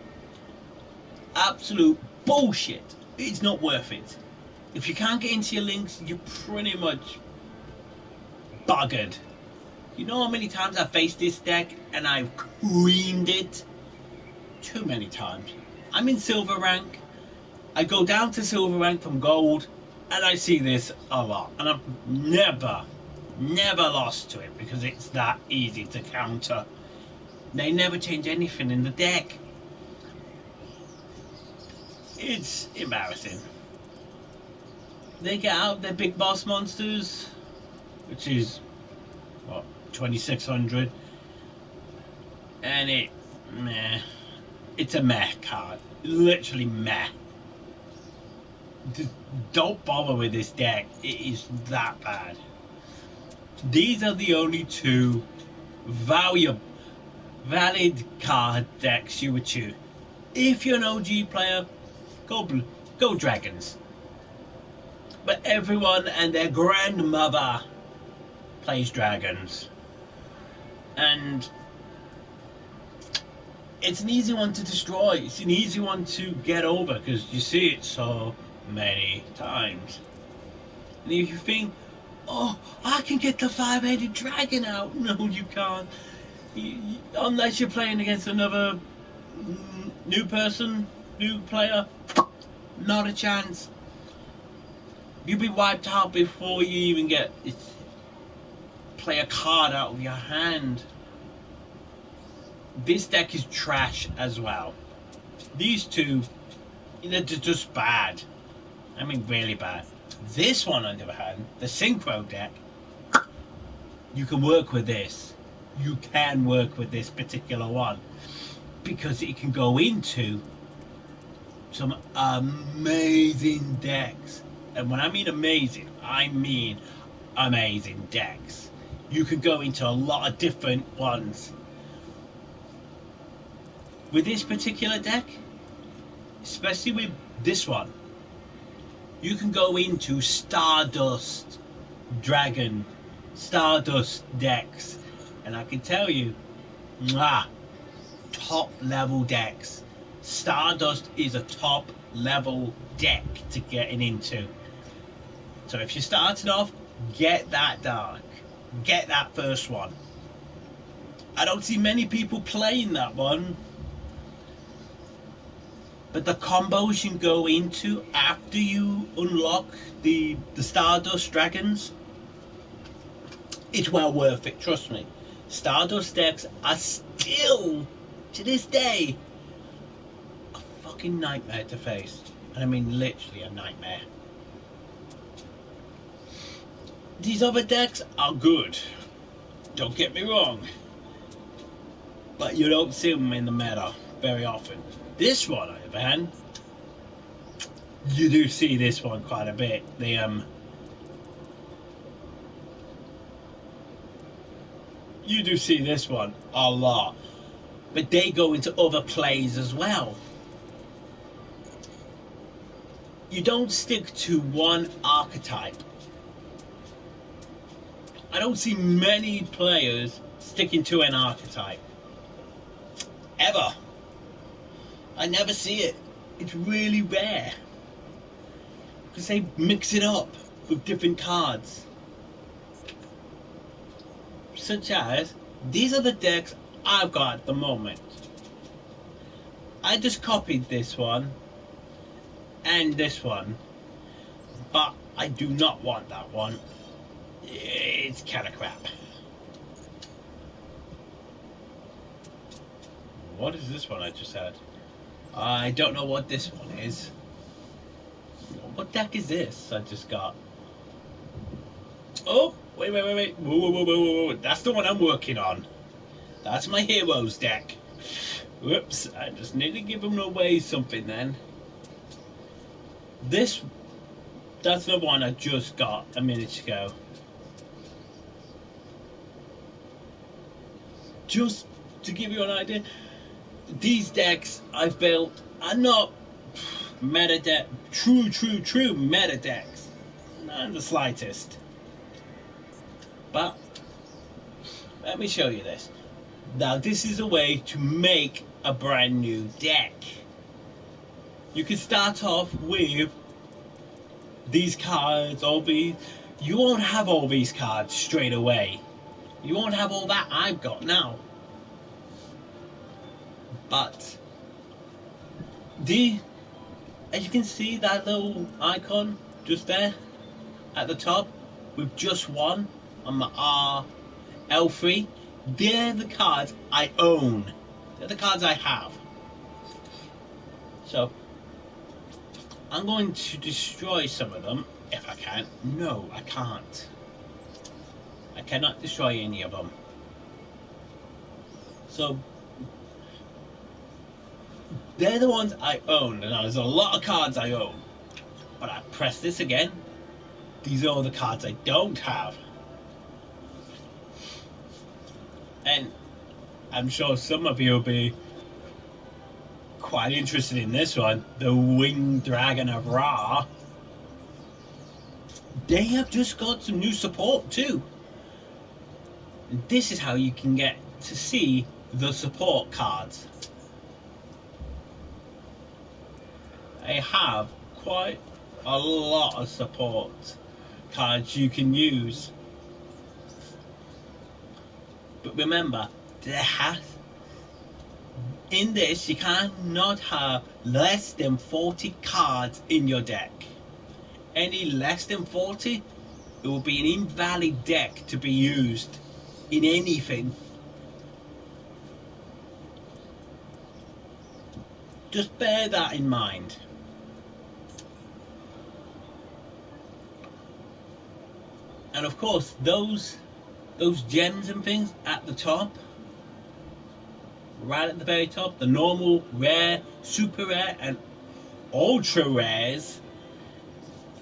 absolute bullshit. It's not worth it. If you can't get into your links, you're pretty much buggered. You know how many times I've faced this deck and I've creamed it? Too many times. I'm in silver rank. I go down to silver rank from gold and I see this a lot. And I've never lost to it because it's that easy to counter. They never change anything in the deck. It's embarrassing. They get out their big boss monsters, which is what, 2600, and meh. It's a meh card. Literally meh. Just don't bother with this deck. It is that bad. These are the only two valid card decks you would choose. If you're an OG player, go Dragons. But everyone and their grandmother plays Dragons. And it's an easy one to destroy. It's an easy one to get over because you see it so many times. And if you think, oh, I can get the five-headed dragon out. No, you can't. Unless you're playing against another new player, not a chance. You'll be wiped out before you even play a card out of your hand. This deck is trash as well. These two, they're just bad. I mean, really bad. This one, on the other hand, the Synchro deck, you can work with this. You can work with this particular one because it can go into some amazing decks. And when I mean amazing, I mean amazing decks. You can go into a lot of different ones. With this particular deck, especially with this one, you can go into Stardust decks, and I can tell you, top level decks. Stardust is a top level deck to getting into. So if you're starting off, get that dark. Get that first one. I don't see many people playing that one. But the combos you go into after you unlock the Stardust Dragons, it's well worth it, trust me. Stardust decks are still, to this day, a fucking nightmare to face. And I mean literally a nightmare. These other decks are good, don't get me wrong, but you don't see them in the meta very often. This one, on the other hand, you do see this one quite a bit. You do see this one a lot, but they go into other plays as well. You don't stick to one archetype. I don't see many players sticking to an archetype. Ever. I never see it. It's really rare. Because they mix it up with different cards. Such as, these are the decks I've got at the moment. I just copied this one and this one, but I do not want that one. It's kind of crap. What is this one I just had? I don't know what this one is. What deck is this I just got? Oh, wait. Whoa. That's the one I'm working on. That's my Heroes deck. Whoops, I just need to give them away something then. That's the one I just got a minute ago. Just to give you an idea, these decks I've built are not meta deck, true meta decks, not in the slightest. But let me show you this. Now this is a way to make a brand new deck. You can start off with these cards, you won't have all these cards straight away. You won't have all that I've got now. But as you can see that little icon just there at the top with just one on my L3, they're the cards I own. They're the cards I have. So I'm going to destroy some of them if I can. No, I can't. I cannot destroy any of them. So they're the ones I own. And there's a lot of cards I own. But I press this again. These are all the cards I don't have. And I'm sure some of you will be quite interested in this one. The Winged Dragon of Ra. They have just got some new support too. And this is how you can get to see the support cards. They have quite a lot of support cards you can use. But remember, in this you cannot have less than 40 cards in your deck. Any less than 40, it will be an invalid deck to be used in anything. Just bear that in mind. And of course, those gems and things at the top, right at the very top, the normal, rare, super rare, and ultra rares,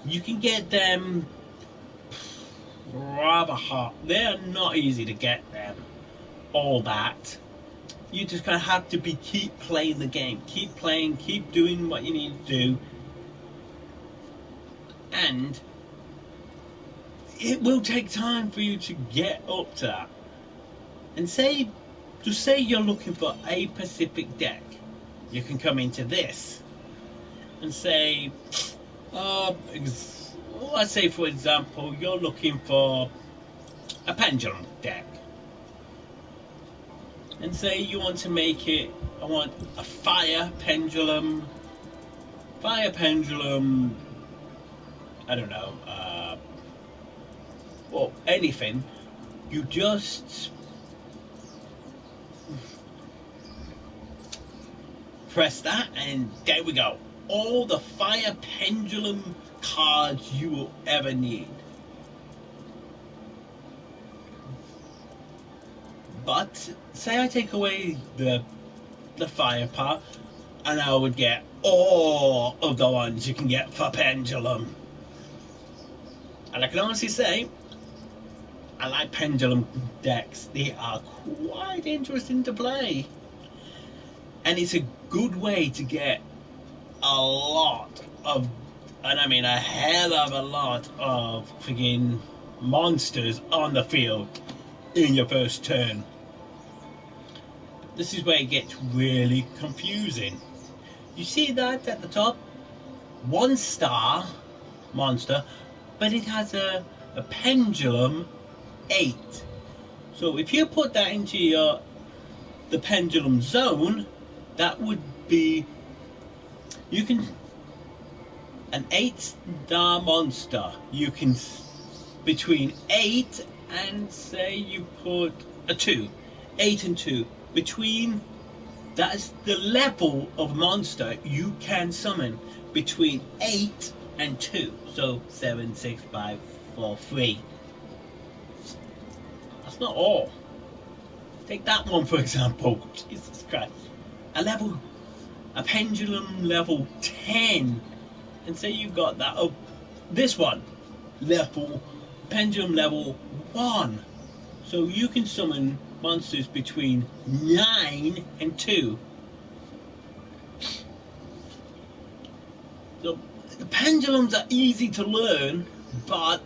you can get them rather hard. They're not easy to get them. All that. You just kind of have to keep playing the game, keep playing, keep doing what you need to do, and it will take time for you to get up to that. And say you're looking for a specific deck, you can come into this and say, let's say for example you're looking for a pendulum deck, and say you want to make it, I want a fire pendulum, I don't know, or anything. You just press that and there we go. All the fire pendulum cards you will ever need. But say I take away the fire part, and I would get all of the ones you can get for pendulum. And I can honestly say, I like pendulum decks. They are quite interesting to play. And it's a good way to get a lot of, and I mean a hell of a lot of friggin' monsters on the field in your first turn. This is where it gets really confusing. You see that at the top? 1-star monster, but it has a pendulum 8. So if you put that into the pendulum zone, that would be, you can, an 8-star monster, you can between 8 and say you put a 2, 8 and 2, between, that's the level of monster you can summon, between 8 and 2. So 7, 6, 5, 4, 3. That's not all. Take that one for example. Jesus Christ. A pendulum level 10. And say you got that. Oh, this one. Pendulum level 1. So you can summon monsters between 9 and 2. So the pendulums are easy to learn, but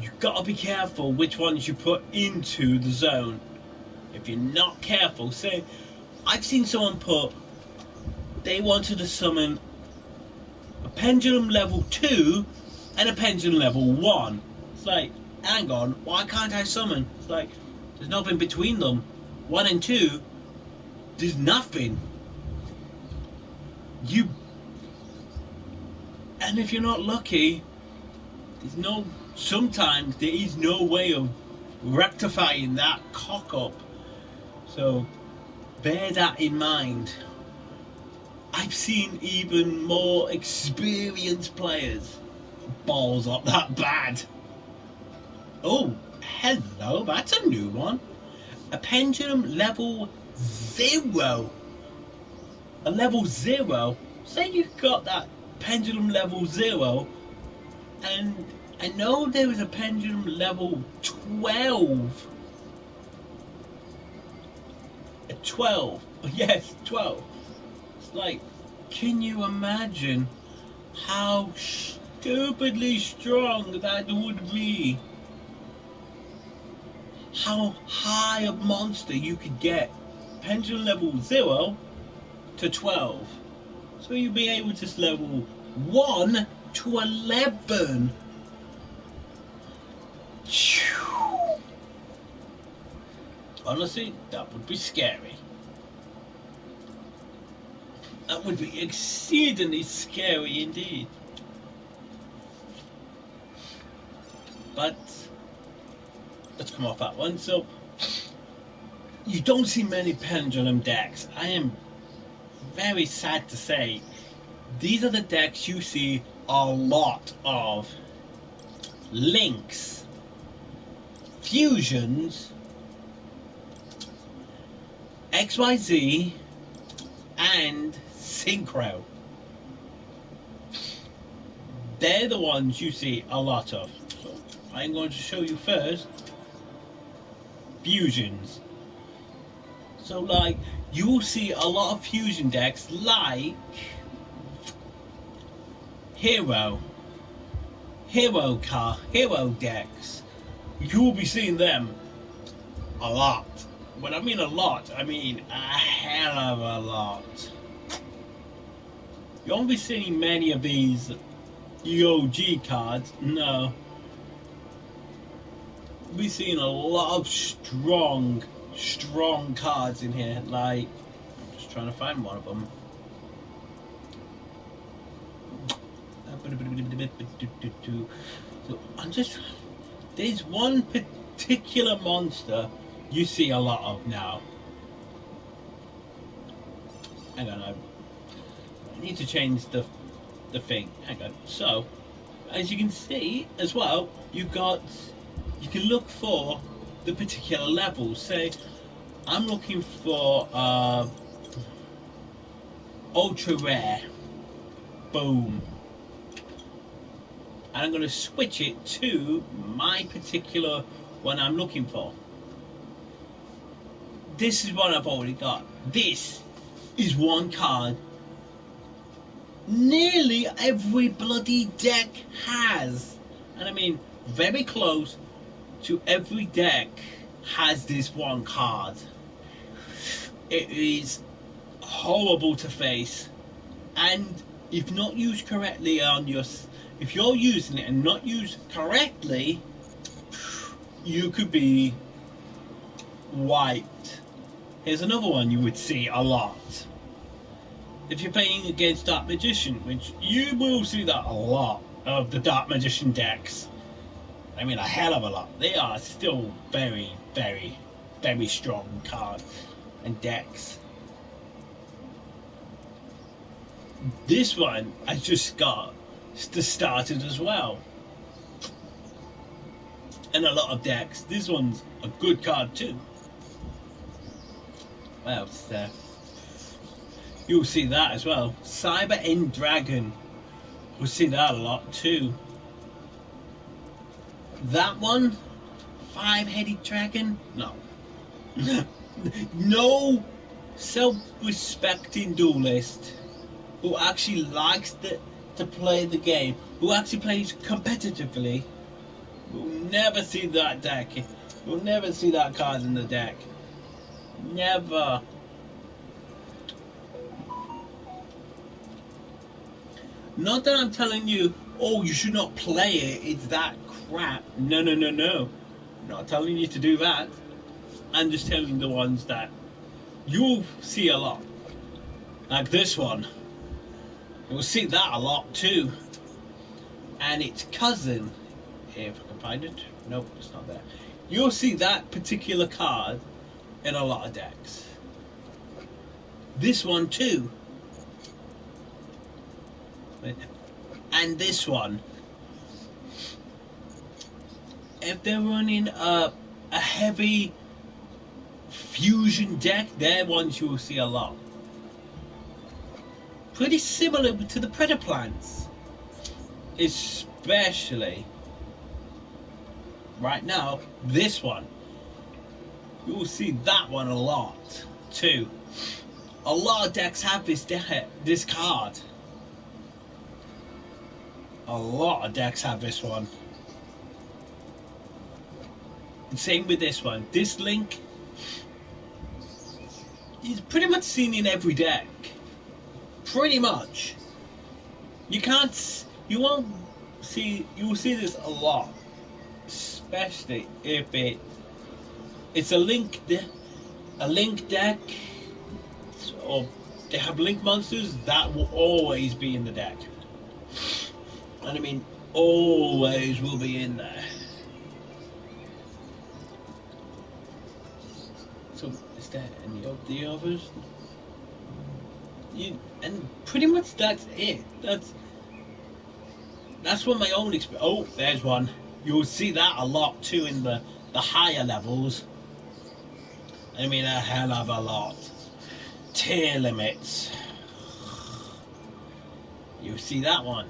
you've got to be careful which ones you put into the zone. If you're not careful, say, I've seen someone they wanted to summon a pendulum level 2 and a pendulum level 1. It's like, hang on, why can't I summon? It's like, there's nothing between them. 1 and 2, there's nothing. And if you're not lucky, sometimes there is no way of rectifying that cock up. So bear that in mind. I've seen even more experienced players balls up that bad. Oh, hello, that's a new one. A pendulum level 0. A level 0. Say you've got that pendulum level 0, and I know there is a pendulum level 12. A 12. Yes, 12. It's like, can you imagine how stupidly strong that would be? How high a monster you could get. Pendulum level 0 to 12. So you'll be able to level 1 to 11. Honestly, that would be scary. That would be exceedingly scary indeed. But let's come off that one. So you don't see many pendulum decks. I am very sad to say. These are the decks you see a lot of. Links, fusions, XYZ, and synchro. They're the ones you see a lot of. So I'm going to show you first fusions. So like you will see a lot of fusion decks like hero decks. You will be seeing them a lot. When I mean a lot, I mean a hell of a lot. You won't be seeing many of these EOG cards, no. You'll be seeing a lot of strong cards in here. Like, I'm just trying to find one of them. So I'm just. There's one particular monster you see a lot of now. Hang on, I need to change the thing. Hang on. So, as you can see as well, you can look for the particular levels. Say, I'm looking for ultra rare. Boom. And I'm going to switch it to my particular one I'm looking for. This is what I've already got. This is one card nearly every bloody deck has. And I mean very close to every deck has this one card. It is horrible to face, and if not used correctly if you're using it and not used correctly, you could be wiped. Here's another one you would see a lot. If you're playing against Dark Magician, which you will see that a lot of the Dark Magician decks. I mean a hell of a lot. They are still very, very, very strong cards and decks. This one I just got started as well. And a lot of decks. This one's a good card too. What else is there? You'll see that as well. Cyber End Dragon. We'll see that a lot too. That one, 5-headed dragon? No. No self-respecting duelist who actually likes to play the game, who actually plays competitively, will never see that deck. You'll never see that card in the deck. Never. Not that I'm telling you, oh, you should not play it, it's that crap. No. I'm not telling you to do that. I'm just telling you the ones that you'll see a lot. Like this one. You'll see that a lot too. And its cousin, if I can find it. Nope, it's not there. You'll see that particular card in a lot of decks. This one too. And this one, if they're running a heavy fusion deck, they're ones you will see a lot. Pretty similar to the Predaplants, especially right now. This one, you will see that one a lot too. A lot of decks have this card. A lot of decks have this one. And same with this one. This link is pretty much seen in every deck. Pretty much. You won't see, you will see this a lot. Especially if it's a link deck, or they have link monsters, that will always be in the deck. And I mean, always will be in there. So, is there any of the others? And pretty much that's it. That's what my own experience. Oh, there's one. You'll see that a lot too in the higher levels. I mean, a hell of a lot. Tier limits. You see that one.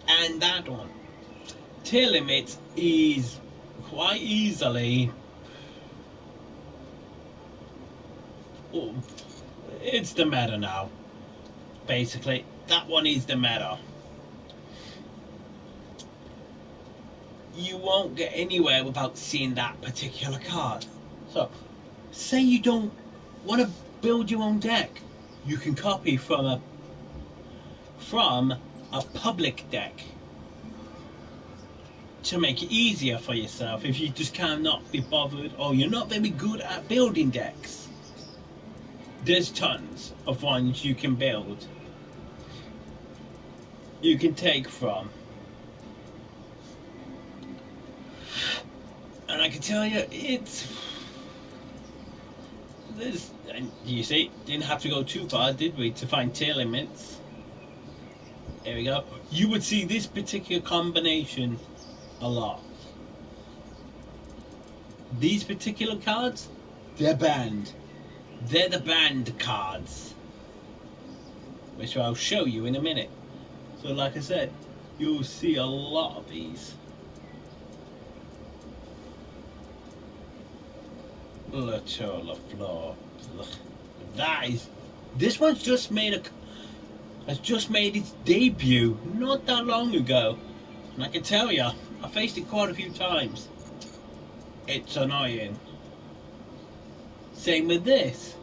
And that one. Tier limits is quite easily. Oh, it's the meta now. Basically, that one is the meta. You won't get anywhere without seeing that particular card. So, say you don't want to build your own deck, you can copy from a public deck to make it easier for yourself if you just cannot be bothered or you're not very good at building decks. There's tons of ones you can build. You can take from. And I can tell you, you see, didn't have to go too far, did we, to find tier limits? There we go. You would see this particular combination a lot. These particular cards, they're banned. They're the banned cards, which I'll show you in a minute. So like I said, you'll see a lot of these. Look on the floor. Look. This one's just has just made its debut not that long ago. And I can tell you, I faced it quite a few times. It's annoying. Same with this.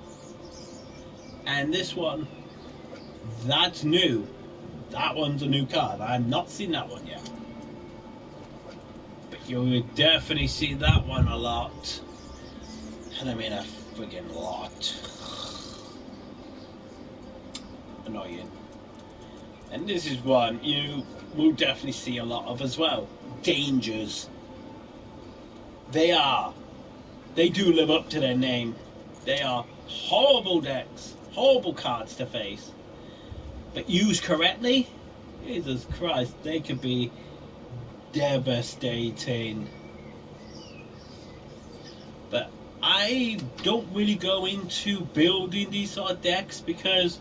And this one, that's new. That one's a new card. I've not seen that one yet. But you'll definitely see that one a lot. And I mean a friggin' lot. Annoying. And this is one you will definitely see a lot of as well. Dangers. They do live up to their name. They are horrible decks, horrible cards to face. But used correctly, Jesus Christ, they could be devastating. But I don't really go into building these sort of decks because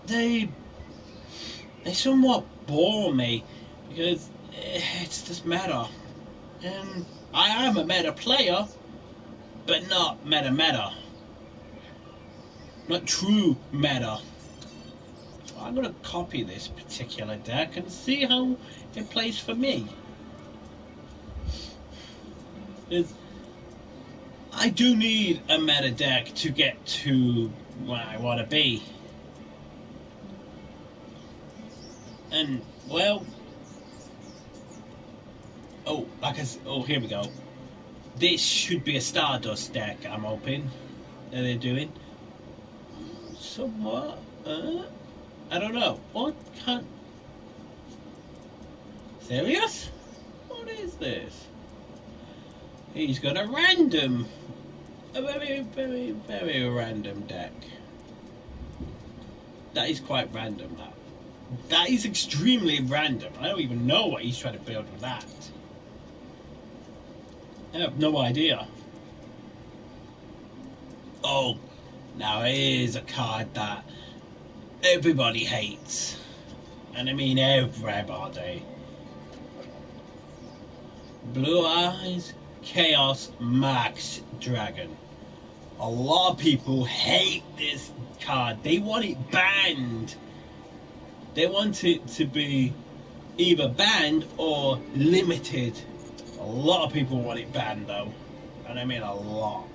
they somewhat bore me because it's just meta. And I am a meta player, but not meta. Not true meta. So I'm going to copy this particular deck and see how it plays for me. I do need a meta deck to get to where I want to be. And, well... here we go. This should be a Stardust deck, I'm hoping, that they're doing. Somewhat, I don't know. What kind... Serious? What is this? He's got a very random deck. That is quite random, that. That is extremely random. I don't even know what he's trying to build with that. I have no idea. Oh, now here's a card that everybody hates. And I mean everybody. Blue Eyes Chaos Max Dragon. A lot of people hate this card. They want it banned. They want it to be either banned or limited. A lot of people want it banned though. And I mean a lot.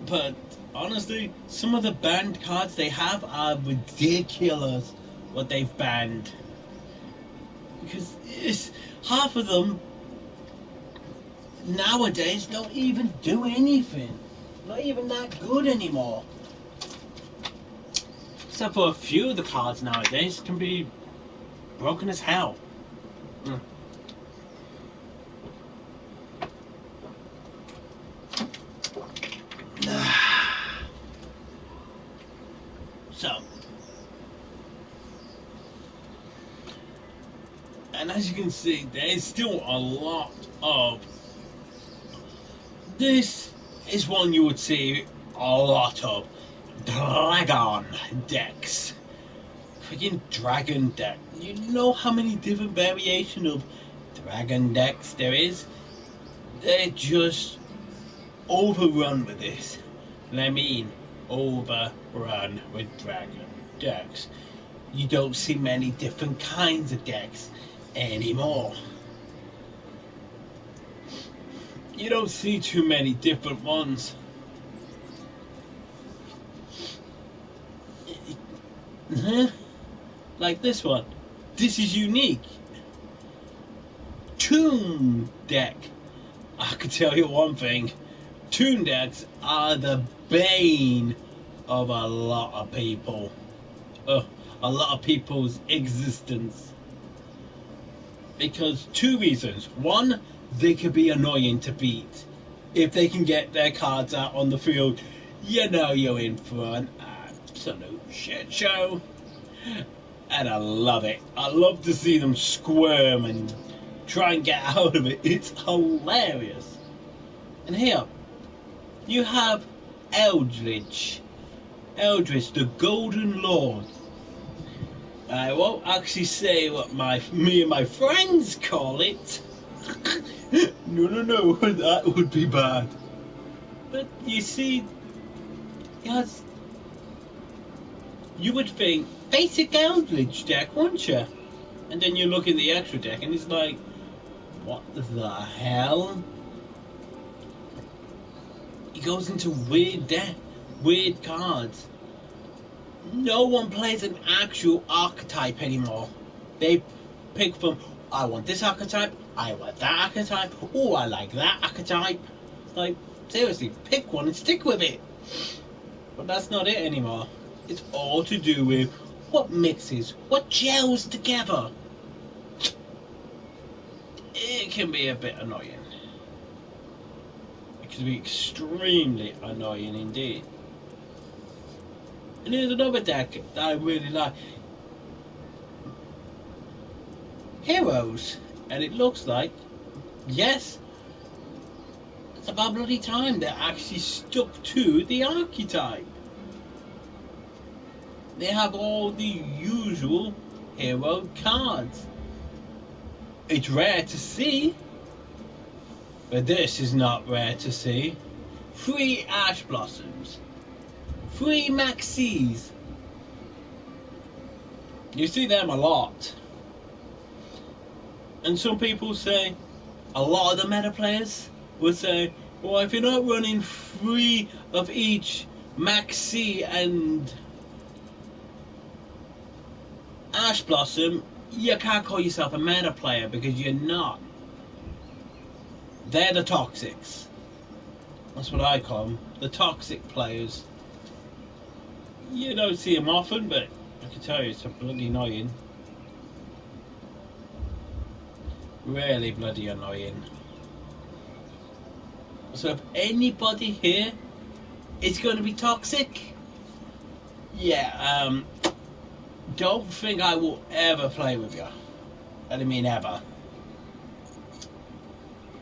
But honestly, some of the banned cards they have are ridiculous what they've banned. Because half of them nowadays don't even do anything. Not even that good anymore. Except for a few of the cards nowadays can be broken as hell. So, and as you can see, there is still a lot of. This is one you would see a lot of dragon decks. Freaking dragon deck. You know how many different variations of dragon decks there is? They're just overrun with this. And I mean overrun with dragon decks. You don't see many different kinds of decks anymore. You don't see too many different ones. Like this one. This is unique. Toon deck. I can tell you one thing. Toon decks are the bane of a lot of people. A lot of people's existence. Because two reasons. One, they can be annoying to beat. If they can get their cards out on the field, you know you're in for an absolute shit show. And I love it. I love to see them squirm and try and get out of it. It's hilarious. And here, you have Eldritch. Eldritch, the Golden Lord. I won't actually say what me and my friends call it. No, that would be bad. But you see, yes, you would think basic Eldritch deck, wouldn't you? And then you look in the extra deck and it's like, what the hell? It goes into weird cards. No one plays an actual archetype anymore. They pick from, I want this archetype, I want that archetype, oh, I like that archetype. Like, seriously, pick one and stick with it. But that's not it anymore. It's all to do with what mixes, what gels together. It can be a bit annoying. It can be extremely annoying indeed. And here's another deck that I really like. Heroes. And it looks like, yes, it's about bloody time they actually stuck to the archetype. They have all the usual hero cards. It's rare to see, but this is not rare to see. 3 Ash Blossoms. 3 Maxis. You see them a lot. And some people say, a lot of the meta players would say, well, if you're not running 3 of each Maxi and Ash Blossom, you can't call yourself a meta player because you're not. They're the toxics. That's what I call them, the toxic players. You don't see them often, but I can tell you it's bloody annoying. Really bloody annoying. So if anybody here It's going to be toxic. Yeah, don't think I will ever play with you. I don't mean ever.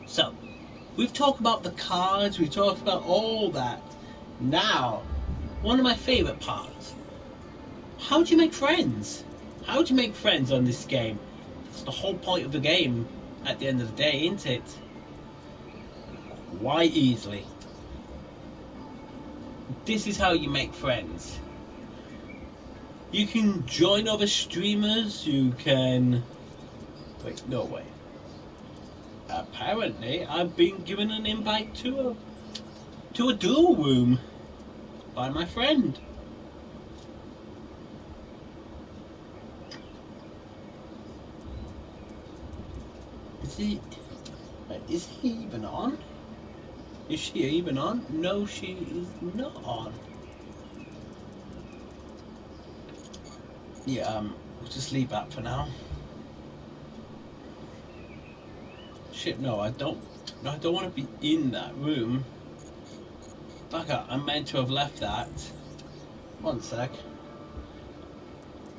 So, we've talked about the cards, we've talked about all that. Now, one of my favourite parts. How do you make friends? How do you make friends on this game? It's the whole point of the game at the end of the day, isn't it? Quite easily. This is how you make friends. You can join other streamers, you can... Wait, no way. Apparently, I've been given an invite to a duel room by my friend. Is he even on? Is she even on? No, she is not on. Yeah, we'll just leave that for now. Shit, no, I don't want to be in that room. Back up, I meant to have left that. One sec.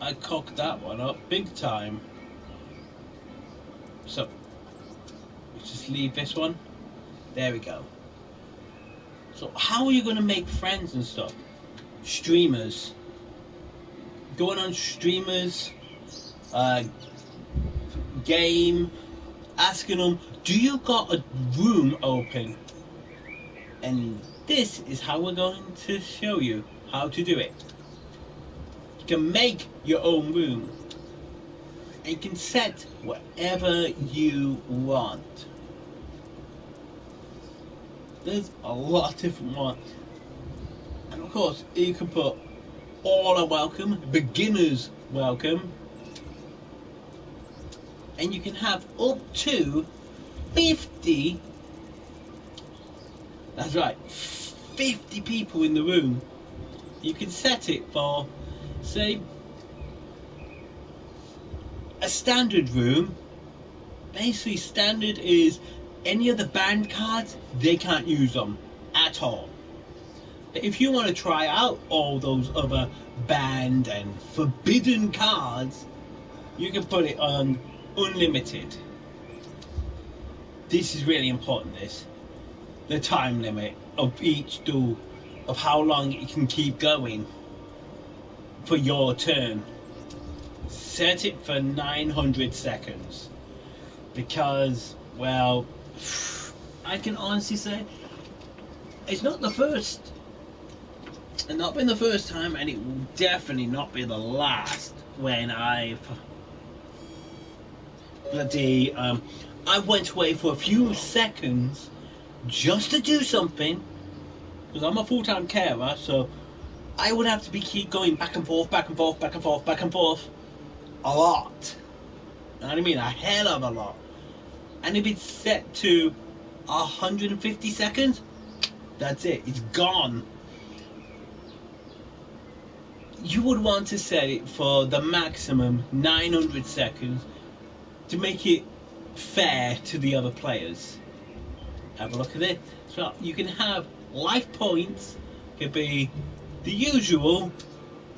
I cocked that one up big time. So, let's just leave this one. There we go. So, how are you going to make friends and stuff? Streamers. Going on streamers, game, asking them, do you got a room open? And this is how we're going to show you how to do it. You can make your own room. And you can set whatever you want. There's a lot of different ones. And of course, you can put all are welcome, beginners welcome. And you can have up to 50, that's right, 50 people in the room. You can set it for, say, a standard room. Basically, standard is any of the banned cards, they can't use them at all. But if you want to try out all those other banned and forbidden cards, you can put it on unlimited. This is really important, this. The time limit of each duel, of how long it can keep going for your turn. Set it for 900 seconds. Because, well, I can honestly say, it's not the first. It's not been the first time, and it will definitely not be the last when I've I went away for a few seconds just to do something, because I'm a full-time carer, so I would have to keep going back and forth, back and forth, back and forth, back and forth a lot. You know what I mean? A hell of a lot. And if it's set to 150 seconds, that's it. It's gone. You would want to set it for the maximum 900 seconds to make it fair to the other players. Have a look at it. So you can have life points, could be the usual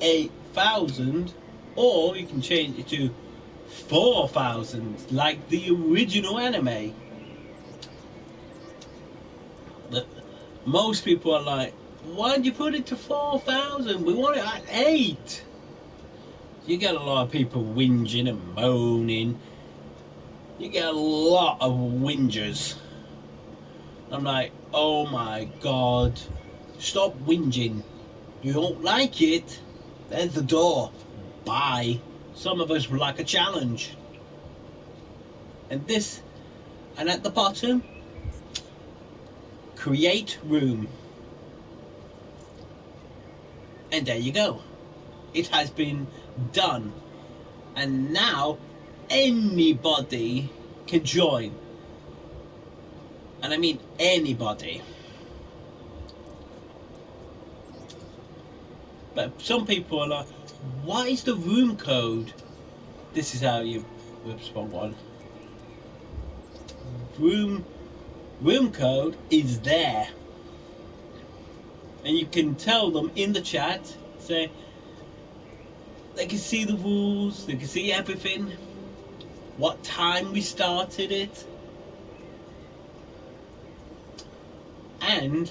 8,000, or you can change it to 4,000 like the original anime. But most people are like, why'd you put it to 4,000? We want it at 8. You get a lot of people whinging and moaning. You get a lot of whingers. I'm like, oh my god, stop whinging. You don't like it? There's the door. Bye. Some of us would like a challenge. And this, and at the bottom, create room. And there you go. It has been done. And now anybody can join. And I mean anybody. But some people are like, what is the room code? This is how you respond one. Room code is there. and you can tell them in the chat, say they can see the rules, they can see everything, what time we started it, and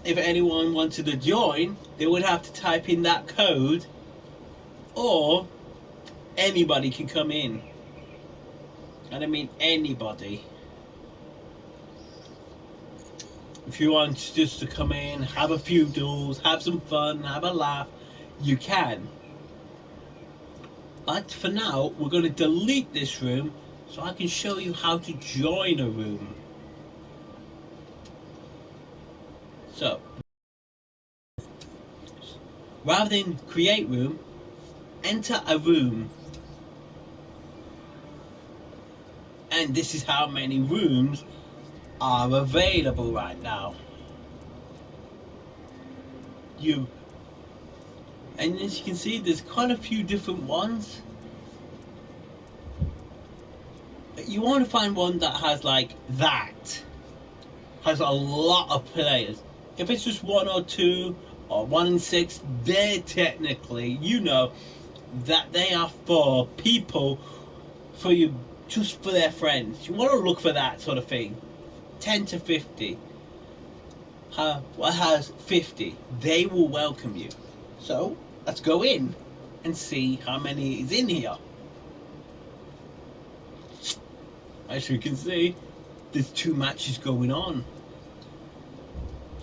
if anyone wanted to join, they would have to type in that code, or anybody can come in. And I mean anybody. If you want just to come in, have a few duels, have some fun, have a laugh, you can. But for now, we're going to delete this room so I can show you how to join a room. So, rather than create room, enter a room. And this is how many rooms are available right now. And as you can see, there's quite a few different ones. You want to find one that has has a lot of players. If it's just one or two or 1 in 6, they're technically, that they are for people, for you, just for their friends. You want to look for that sort of thing. 10 to 50. What has 50? They will welcome you. So let's go in and see how many is in here. As you can see, there's 2 matches going on.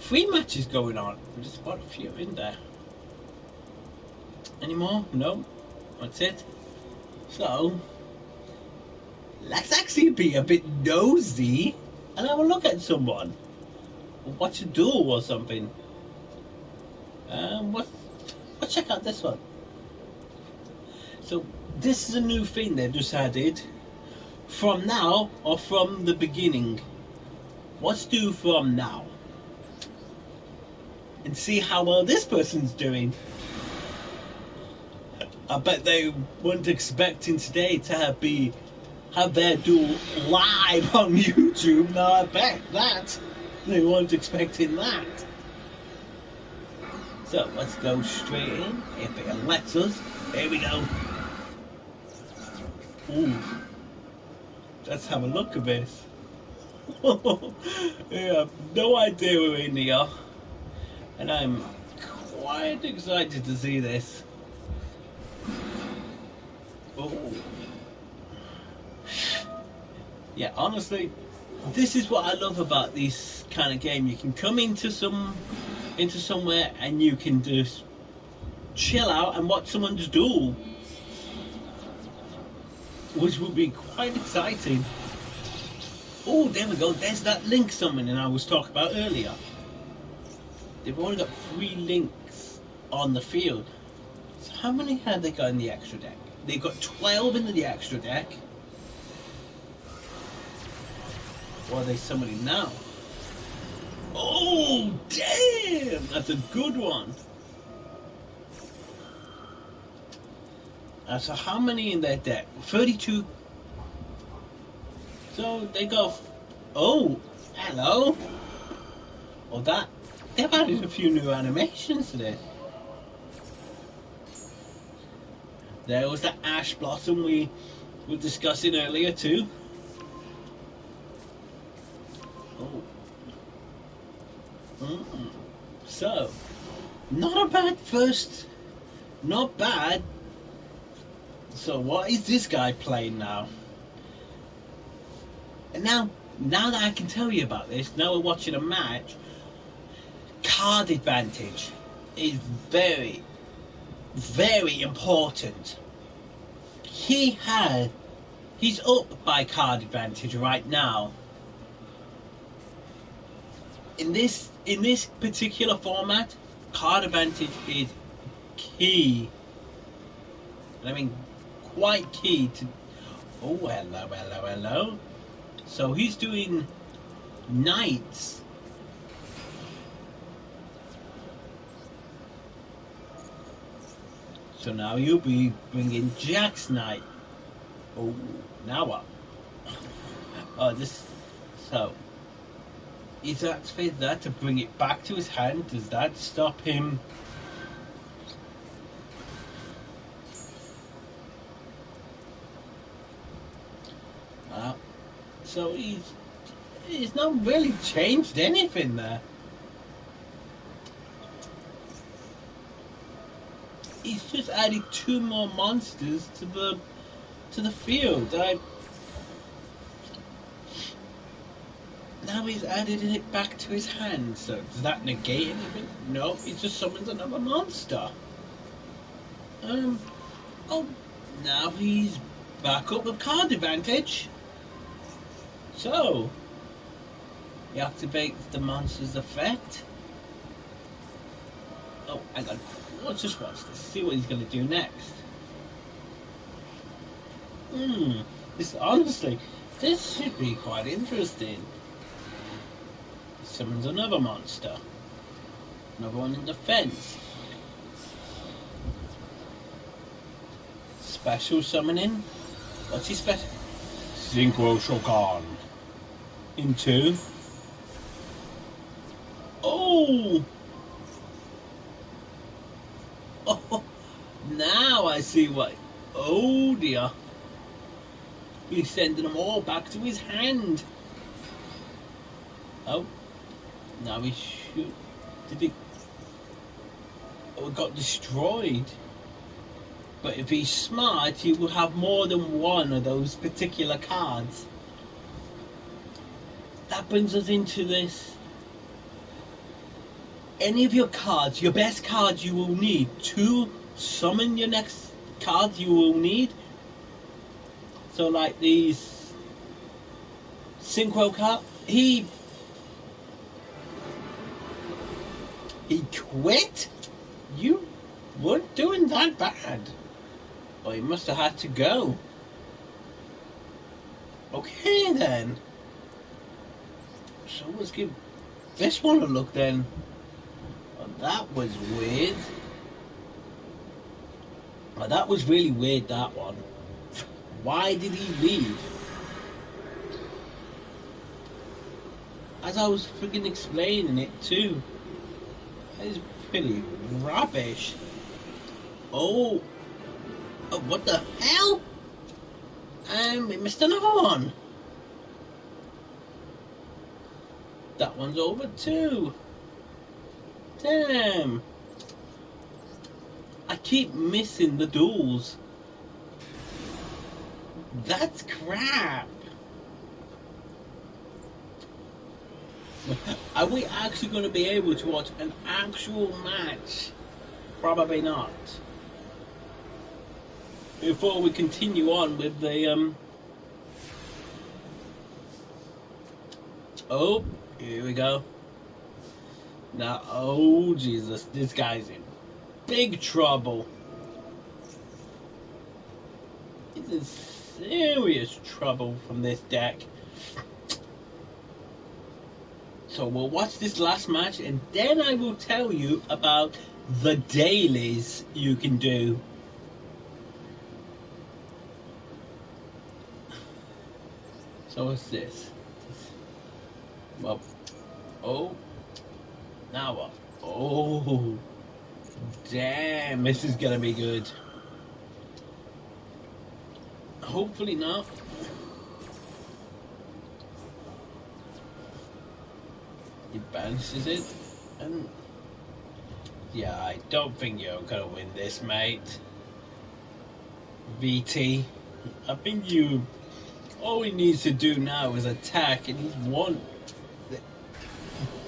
3 matches going on. There's quite a few in there. Any more? No. That's it. So let's actually be a bit nosy and have a look at someone. Or watch a duel or something. Let's check out this one. So this is a new thing they've just added. From now or from the beginning. Let's do from now. And see how well this person's doing. I bet they weren't expecting today to have their duel live on YouTube. Now I bet that they weren't expecting that. So let's go straight in if it lets us. Here we go. Ooh, let's have a look at this. I have no idea we're in here, and I'm quite excited to see this. Oh. Yeah, honestly, this is what I love about this kind of game. You can come into somewhere and you can just chill out and watch someone just duel, which will be quite exciting. Oh, there we go. There's that link summoning I was talking about earlier. They've only got 3 links on the field. So how many have they got in the extra deck? They've got 12 in the extra deck. What are they summoning now? Oh, damn! That's a good one. So how many in their deck? 32. So they go. Oh, hello. Oh, they've added a few new animations to this. There was the Ash Blossom we were discussing earlier too. Oh. So, not a bad first. Not bad. So what is this guy playing now? And now that I can tell you about this, now we're watching a match, card advantage is very, very important. He's up by card advantage right now. In this particular format, card advantage is key. And I mean quite key to. Oh, hello. So he's doing knights. So now you'll be bringing Jack's knight. Oh, now what? Oh, this. So Is that fit that to bring it back to his hand? Does that stop him? Uh, so he's not really changed anything there. He's just added two more monsters to the field. Now he's added it back to his hand. So does that negate anything? No, he just summons another monster. Um. Oh, now he's back up with card advantage. So he activates the monster's effect. Oh, hang on. Let's just watch this. See what he's going to do next. This honestly, this should be quite interesting. He summons another monster. Another one in defense. Special summoning. What's his special? Synchro Shogun. Into. Oh! Oh! Now I see what. Oh dear. He's sending them all back to his hand. Oh. Now he should. Did he? Oh, it got destroyed. But if he's smart, he will have more than one of those particular cards. That brings us into this. Any of your cards, your best cards you will need to summon your next cards you will need. So like these Synchro card, he quit? You weren't doing that bad. Well, he must have had to go. Okay then. So let's give this one a look then. Oh, that was weird. Oh, that was really weird, that one. Why did he leave? As I was freaking explaining it too. That is pretty rubbish. Oh, what the hell? We missed another one. That one's over too. Damn. I keep missing the duels. That's crap. Are we actually going to be able to watch an actual match? Probably not. Before we continue on with the oh, here we go. Now, oh Jesus, this guy's in big trouble. He's in serious trouble from this deck. So we'll watch this last match and then I will tell you about the dailies you can do. So what's this? Well, oh, now what? Oh, damn, this is gonna be good. Hopefully not. He balances it, and yeah, I don't think you're gonna win this, mate. VT, I think you. All he needs to do now is attack, and he's won.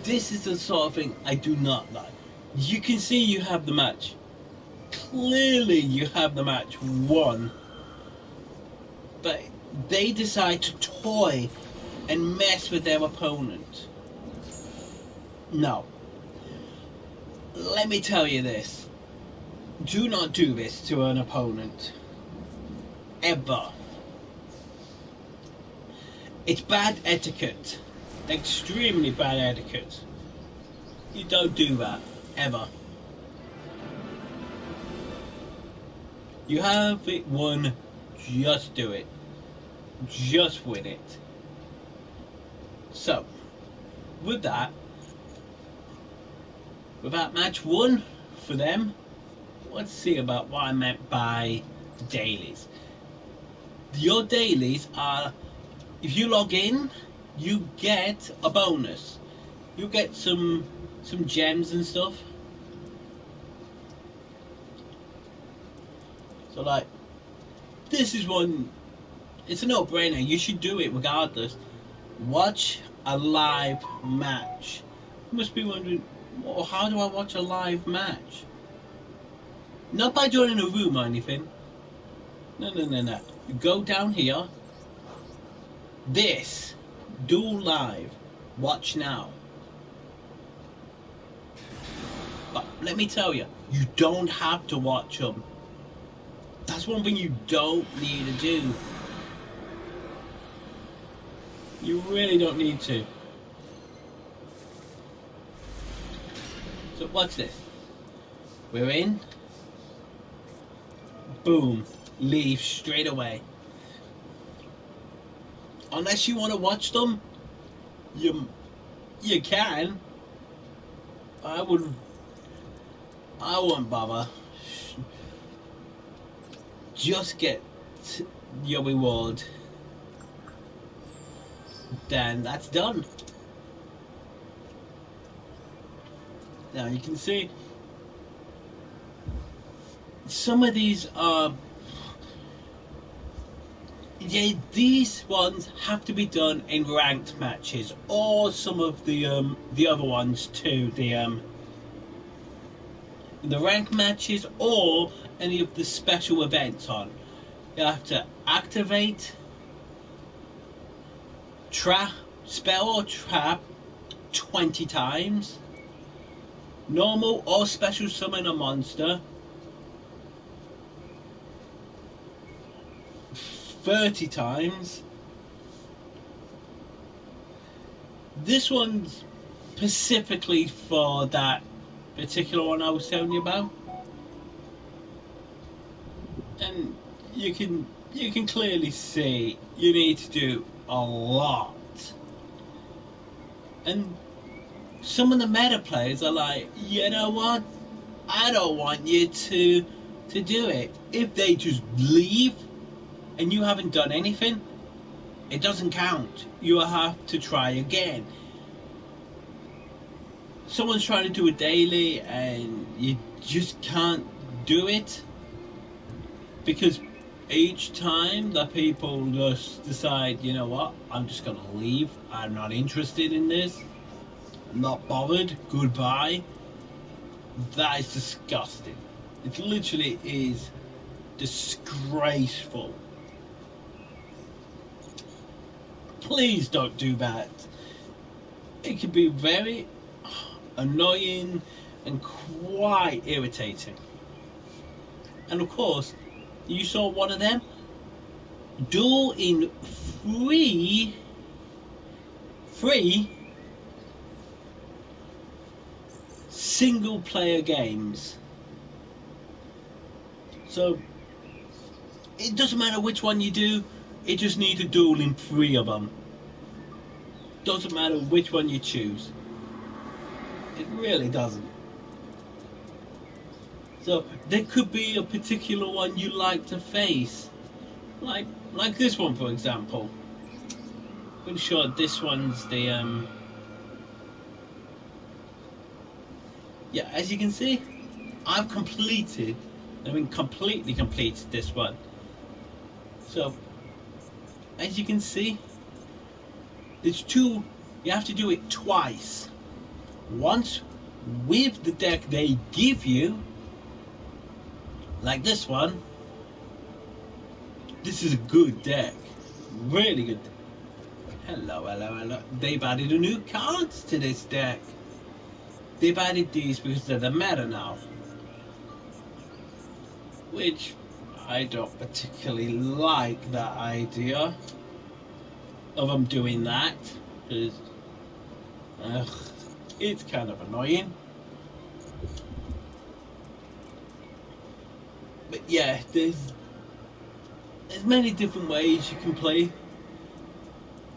This is the sort of thing I do not like. You can see you have the match. Clearly, you have the match won. But they decide to toy and mess with their opponent. No. Let me tell you this. Do not do this to an opponent. Ever. It's bad etiquette. Extremely bad etiquette. You don't do that. Ever. You have it won. Just do it. Just win it. So, with that match 1 for them, let's see about what I meant by dailies. Your dailies are, if you log in, you get a bonus. You get some gems and stuff. So like, this is one, it's a no-brainer. You should do it regardless. Watch a live match. You must be wondering, well, how do I watch a live match? Not by joining a room or anything. No. You go down here. This. Duel live. Watch now. But let me tell you, you don't have to watch them. That's one thing you don't need to do. You really don't need to. So watch this. We're in. Boom. Leave straight away. Unless you want to watch them, you can. I wouldn't bother. Just get your reward. Then that's done. Now you can see some of these are, yeah, these ones have to be done in ranked matches, or some of the other ones too, the ranked matches, or any of the special events on. You have to activate spell or trap 20 times, normal or special summon a monster 30 times. This one's specifically for that particular one I was telling you about, and you can clearly see you need to do a lot. And some of the meta players are like, you know what, I don't want you to do it. If they just leave and you haven't done anything, it doesn't count. You have to try again. Someone's trying to do a daily and you just can't do it because each time the people just decide, you know what, I'm just gonna leave, I'm not interested in this, I'm not bothered, goodbye. That is disgusting. It literally is disgraceful. Please don't do that. It can be very annoying and quite irritating. And of course, you saw one of them, Duel in free single player games. So it doesn't matter which one you do, it just needs a duel in 3 of them. Doesn't matter which one you choose. It really doesn't. So there could be a particular one you like to face, like this one for example. I'm pretty sure this one's the yeah. As you can see, I've completely completed this one. So as you can see, there's 2. You have to do it twice. Once with the deck they give you, like this one. This is a good deck, really good. Hello. They've added a new cards to this deck. They've added these because they're the meta now, which I don't particularly like that idea of them doing that, because it's kind of annoying. But yeah, there's many different ways you can play.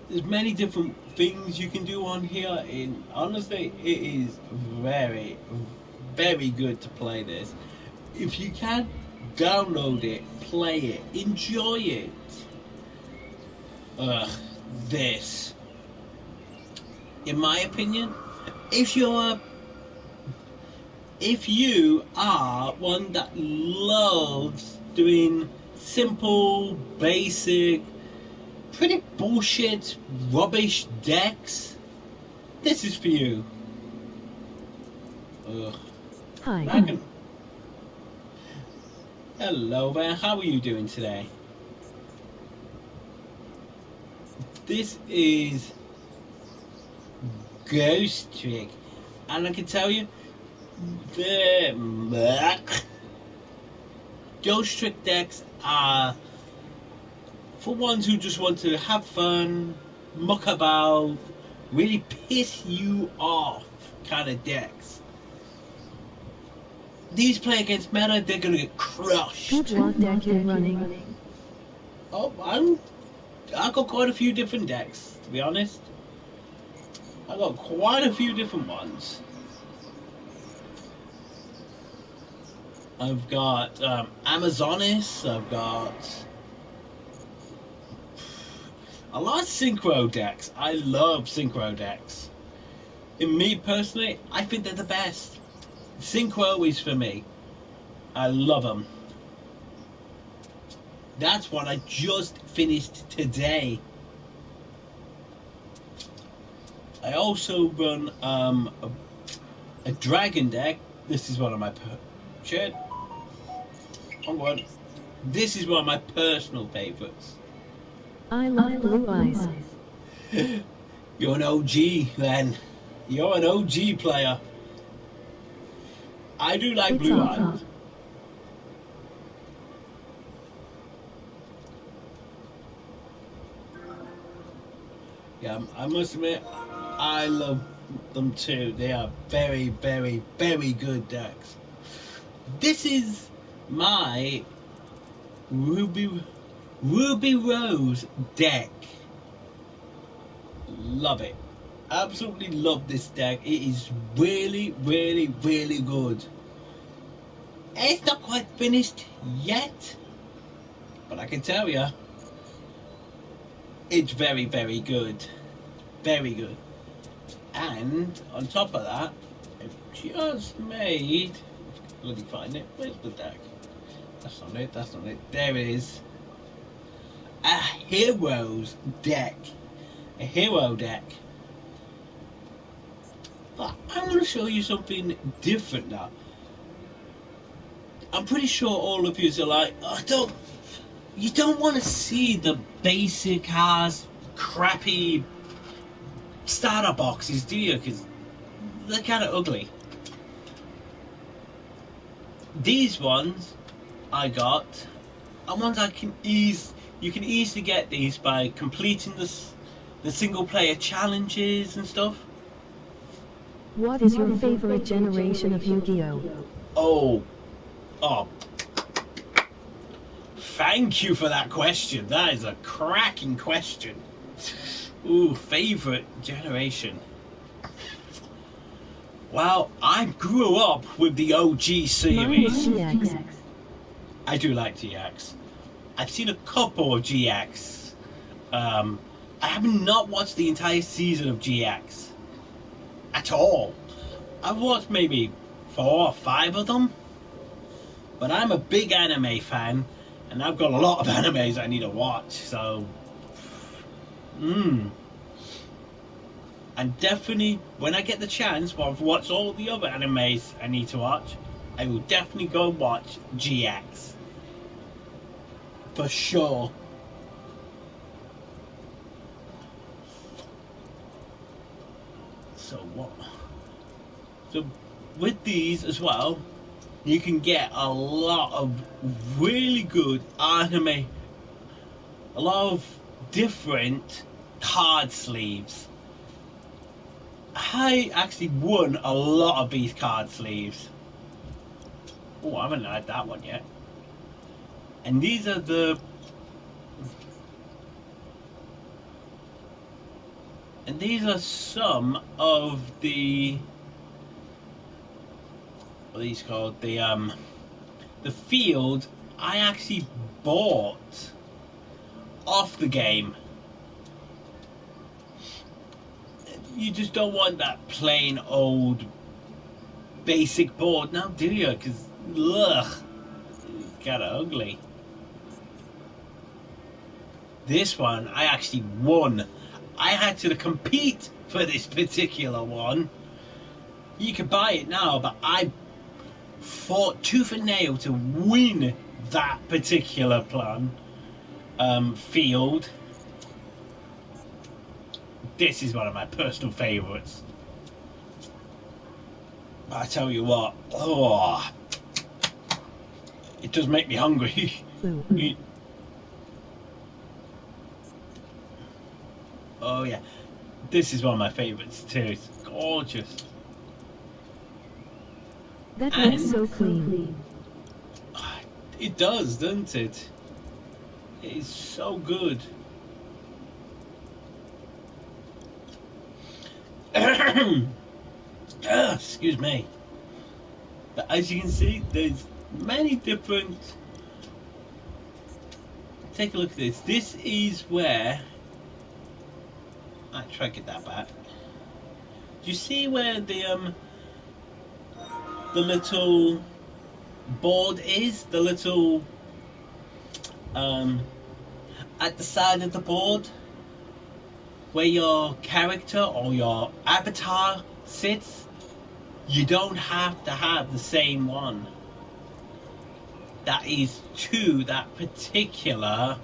There's many different things you can do on here. In honestly, it is very, very good to play this. If you can, download it, play it, enjoy it. Ugh, this, in my opinion, if you're if you are one that loves doing simple, basic, pretty bullshit, rubbish decks, this is for you. Ugh. Hi. Hello there, how are you doing today? This is Ghost Trick, and I can tell you, the Ghost Trick decks are for ones who just want to have fun, muck about, really piss you off kind of decks. These play against meta, they're gonna get crushed. Good what deck you're running? Oh, I've got quite a few different decks, to be honest. I've got quite a few different ones. I've got Amazonis, I've got a lot of synchro decks. I love synchro decks. In me personally, I think they're the best. Synchro is for me. I love them. That's what I just finished today. I also run a dragon deck. This is one of my shit. Hold on. This is one of my personal favorites. I love blue eyes. You're an OG then. You're an OG player. I do like blue eyes. Yeah, I must admit, I love them too. They are very, very, very good decks. This is my Ruby Rose deck. Love it. Absolutely love this deck. It is really, really, really good. It's not quite finished yet, but I can tell you, it's very, very good. Very good. And on top of that, I've just made. Let me find it. Where's the deck? That's not it. That's not it. There it is. A heroes deck. A hero deck. But I'm going to show you something different now. I'm pretty sure all of you are like, oh, you don't want to see the basic ass, crappy starter boxes, do you? Because they're kind of ugly. These ones I got are ones you can easily get these by completing the single player challenges and stuff. What is your favorite generation of Yu-Gi-Oh? Oh, thank you for that question. That is a cracking question. Ooh, favorite generation. Well, I grew up with the OG series. GX. I do like GX. I've seen a couple of GX. I have not watched the entire season of GX at all. I've watched maybe 4 or 5 of them, but I'm a big anime fan, and I've got a lot of animes I need to watch. So, and definitely when I get the chance, while I've watched all the other animes I need to watch, I will definitely go watch GX for sure. So what? So with these as well, you can get a lot of really good anime, a lot of different card sleeves. I actually won a lot of these card sleeves. Oh, I haven't had that one yet. And these are And these are some of the, what are these called? The field I actually bought off the game. You just don't want that plain old basic board now, do you? Because, ugh, it's kind of ugly. This one I actually won. I had to compete for this particular one. You could buy it now, but I fought tooth and nail to win that particular field. This is one of my personal favourites. I tell you what, oh, it does make me hungry. Oh yeah, this is one of my favourites too. It's gorgeous. That And looks so clean. it does, doesn't it? It is so good. Excuse me. But as you can see, there's many different. Take a look at this. This is where I try to get that back. Do you see where the little board is? The little at the side of the board where your character or your avatar sits. You don't have to have the same one. That is to that particular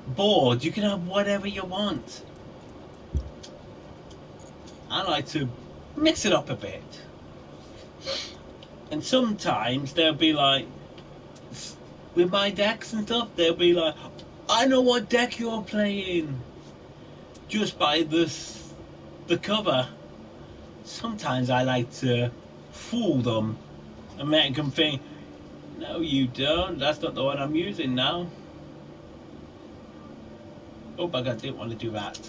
board. You can have whatever you want. I like to mix it up a bit. And sometimes they'll be like, with my decks and stuff, they'll be like, I know what deck you're playing just by the cover. Sometimes I like to fool them and make them think, no you don't, that's not the one I'm using now. Oh my god, I didn't want to do that.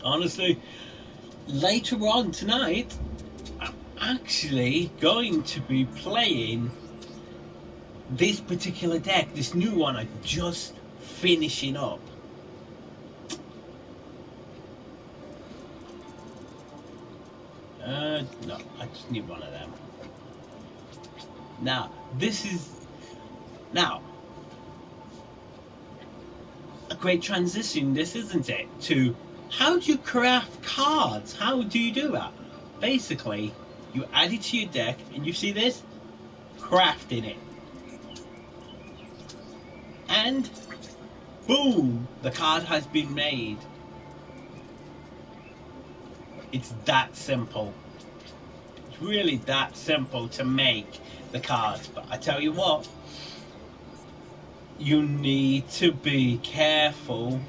Honestly, later on tonight, I'm actually going to be playing this particular deck, this new one I'm just finishing up. No, I just need one of them. Now, this is now a great transition, this isn't it, to how do you craft cards? How do you do that? Basically, you add it to your deck, and you see this? Crafting it. And boom! The card has been made. It's that simple. It's really that simple to make the cards. But I tell you what, you need to be careful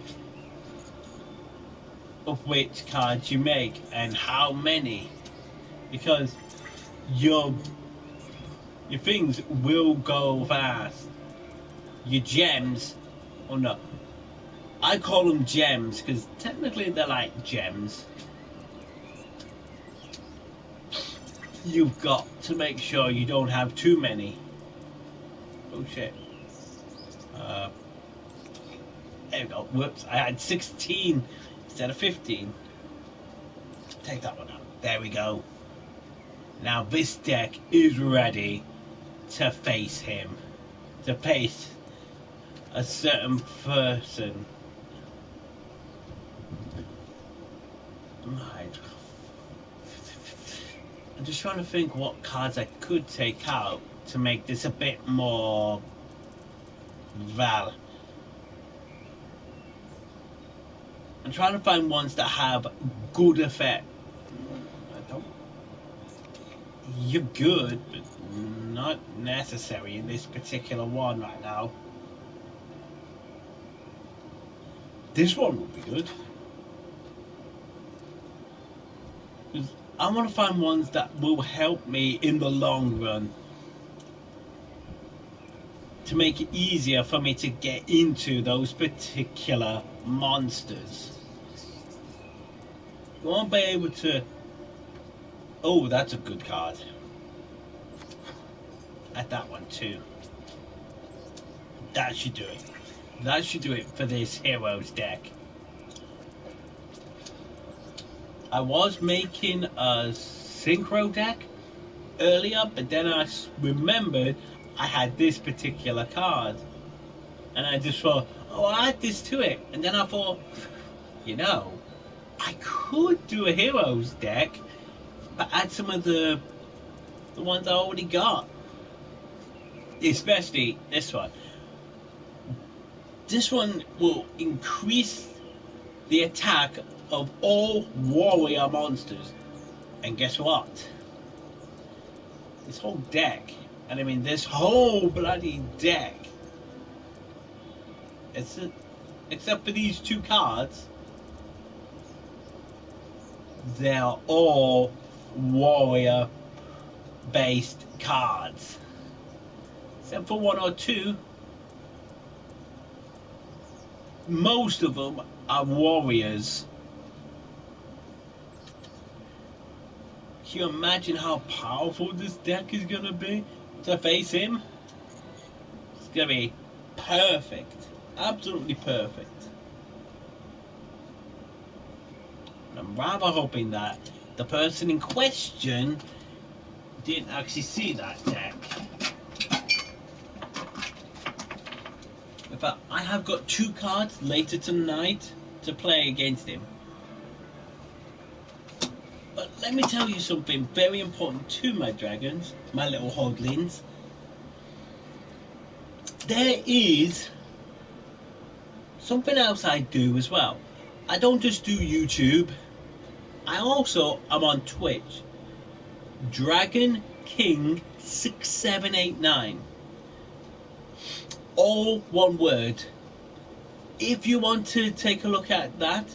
of which cards you make and how many, because your things will go fast. Your gems, oh no, I call them gems because technically they're like gems. You've got to make sure you don't have too many. Oh shit. There we go. Whoops, I had 16 instead of 15. Take that one out. There we go. Now this deck is ready to face him. To face a certain person. Right. I'm just trying to think what cards I could take out to make this a bit more Val. I'm trying to find ones that have good effect. I don't. You're good, but not necessary in this particular one right now. This one would be good. I want to find ones that will help me in the long run. to make it easier for me to get into those particular monsters. You won't be able to... Oh, that's a good card. At that one too. That should do it. That should do it for this Heroes deck. I was making a Synchro deck earlier, but then I remembered I had this particular card. And I just thought, oh, I'll add this to it. And then I thought, you know, I could do a Heroes deck, but add some of the ones I already got. Especially this one. This one will increase the attack of all warrior monsters. And guess what? This whole deck, and I mean this whole bloody deck, except for these two cards, they're all warrior based cards. Except for one or two, most of them are warriors. Can you imagine how powerful this deck is going to be to face him? It's going to be perfect. Absolutely perfect. And I'm rather hoping that the person in question didn't actually see that deck. In fact, I have got 2 cards later tonight to play against him. But let me tell you something very important to my dragons, my little hodlings. There is something else I do as well. I don't just do YouTube. I also am on Twitch. Dragon King 6789. All one word. If you want to take a look at that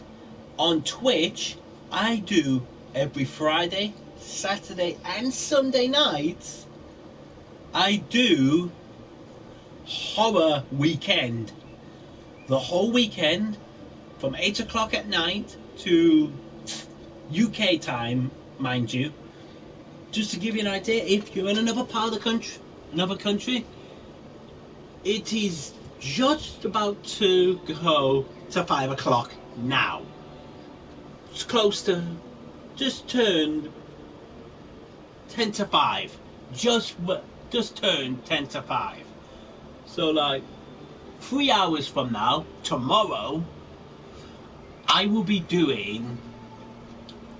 on Twitch, I do every Friday, Saturday and Sunday nights. I do horror weekend. The whole weekend from 8 o'clock at night to UK time, mind you. Just to give you an idea, if you're in another part of the country, it is just about to go to 5 o'clock now. It's close to, just turned 10 to 5. Just turned 10 to 5. So like 3 hours from now, tomorrow, I will be doing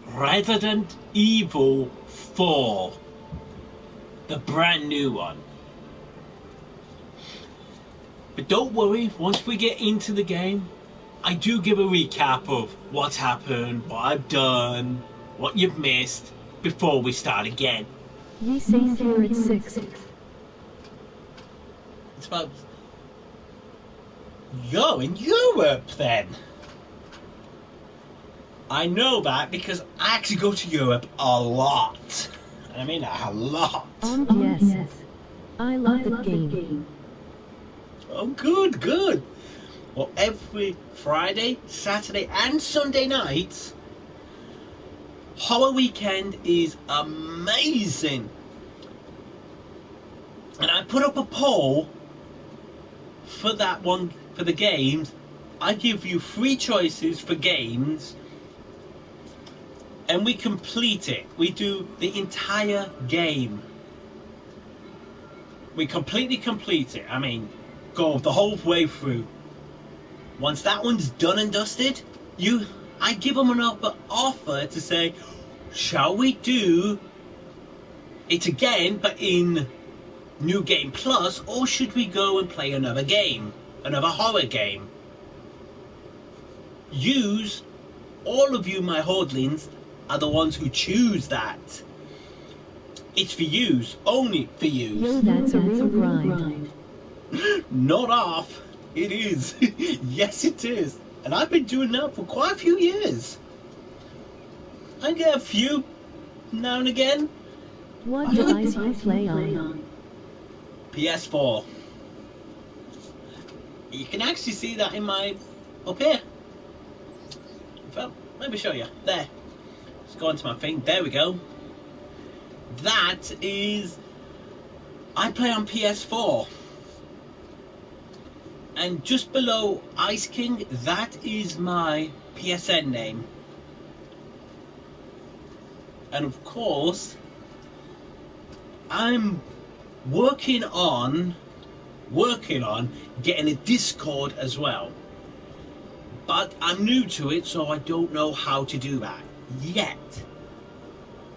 Resident Evil 4. The brand new one. But don't worry, once we get into the game, I do give a recap of what's happened, what I've done, what you've missed, before we start again. Ye say here at 6. It's about... You're in Europe then. I know that because I actually go to Europe a lot. I mean a lot. Yes. I love the game. Oh, good, good. Well, every Friday, Saturday, and Sunday nights, Horror Weekend is amazing. And I put up a poll for that one, for the games. I give you 3 choices for games, and we complete it. We do the entire game. We completely complete it. I mean, go the whole way through. Once that one's done and dusted, I give them an offer to say, shall we do it again, but in New Game Plus, or should we go and play another game, another horror game? All of you, my hodlings, are the ones who choose that. It's for yous, only for yous. Yo, that's a real grind. Not off. It is. Yes, it is. And I've been doing that for quite a few years. I get a few now and again. What device you play on? PS4. You can actually see that in my up here. Well, let me show you. There. Let's go onto my thing. There we go. That is. I play on PS4. And just below Ice King, that is my PSN name. And of course, I'm working on getting a Discord as well. But I'm new to it, so I don't know how to do that yet.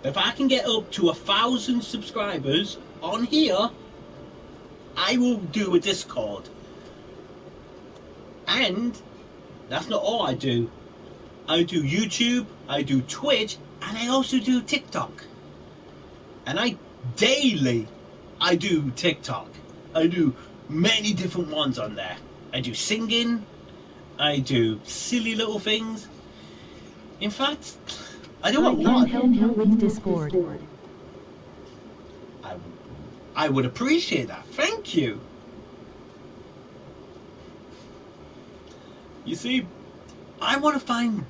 If I can get up to 1,000 subscribers on here, I will do a Discord. And that's not all I do. I do YouTube, I do Twitch, and I also do TikTok. And I do TikTok. I do many different ones on there. I do singing, I do silly little things. In fact, I do a lot. Help with Discord. I would appreciate that. Thank you. You see, I want to find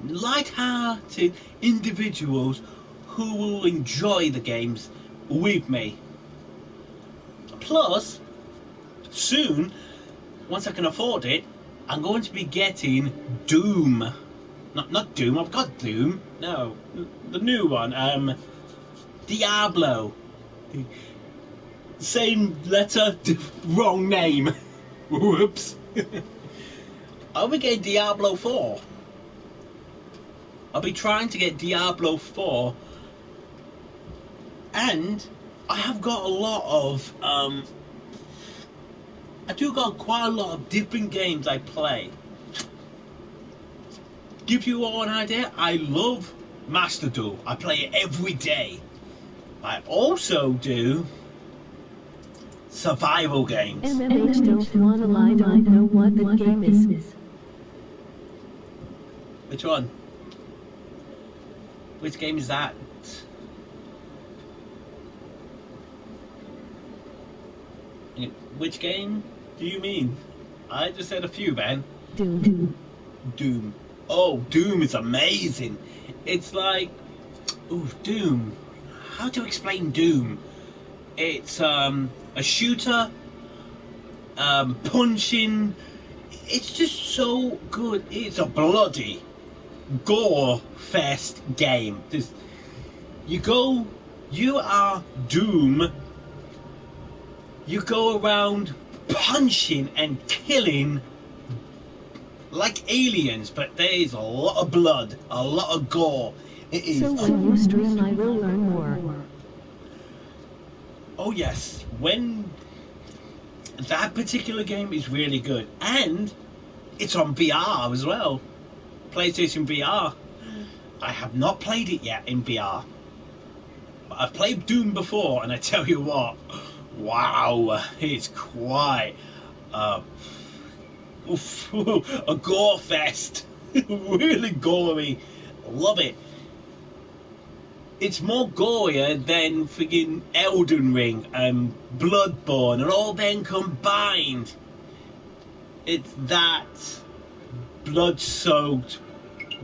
light-hearted individuals who will enjoy the games with me. Plus, soon, once I can afford it, I'm going to be getting Doom. Not Doom, I've got Doom. No, the new one. Diablo. Same letter, wrong name. Whoops. I'll be getting Diablo 4. I'll be trying to get Diablo 4. And I have got a lot of I do got quite a lot of different games I play. Give you all an idea, I love Master Duel. I play it every day. I also do survival games. MMH don't wanna lie, don't know what the game is. Which one? Which game is that? Which game do you mean? I just said a few, Ben. Doom. Doom. Oh, Doom is amazing. It's like, ooh, Doom. How to explain Doom? It's a shooter, punching. It's just so good. It's a bloody gore fest game. You are Doom. You go around punching and killing like aliens, but there is a lot of blood, a lot of gore. It is. So when you stream, I will learn more. Oh yes, when that particular game is really good, and it's on VR as well, PlayStation VR. I have not played it yet in VR, but I've played Doom before, and I tell you what, wow, it's quite a gore fest. Really gory. Love it. It's more gorier than friggin' Elden Ring and Bloodborne and all them combined. It's that blood-soaked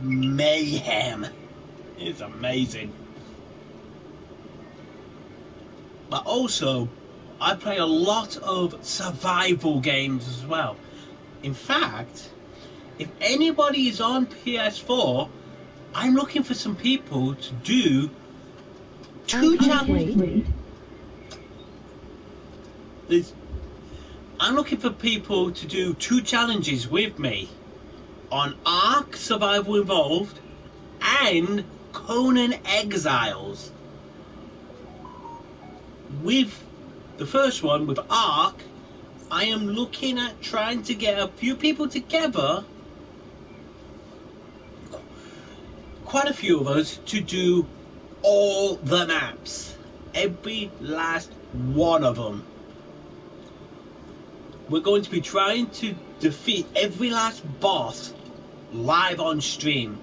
mayhem. It's amazing. But also, I play a lot of survival games as well. In fact, if anybody is on PS4, I'm looking for some people to do two challenges. I'm looking for people to do 2 challenges with me on Ark Survival Involved and Conan Exiles. With the first one, with Ark, I am looking at trying to get a few people together, quite a few of us, to do all the maps, every last one of them. We're going to be trying to defeat every last boss live on stream.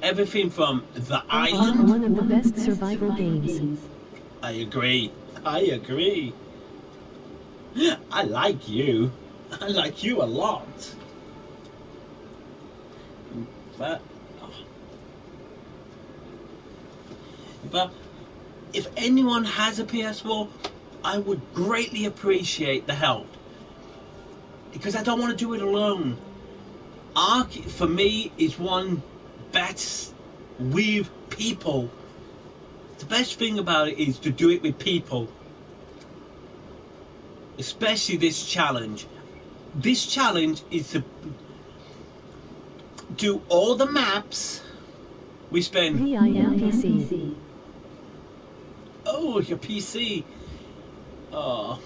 Everything from the island. One of the best survival games. I agree. I like you. I like you a lot. But, but if anyone has a PS4, I would greatly appreciate the help. Because I don't want to do it alone. Ark, for me, is one best with people. The best thing about it is to do it with people. Especially this challenge. This challenge is to do all the maps. We spend... VIMPC. Oh, your PC. Oh,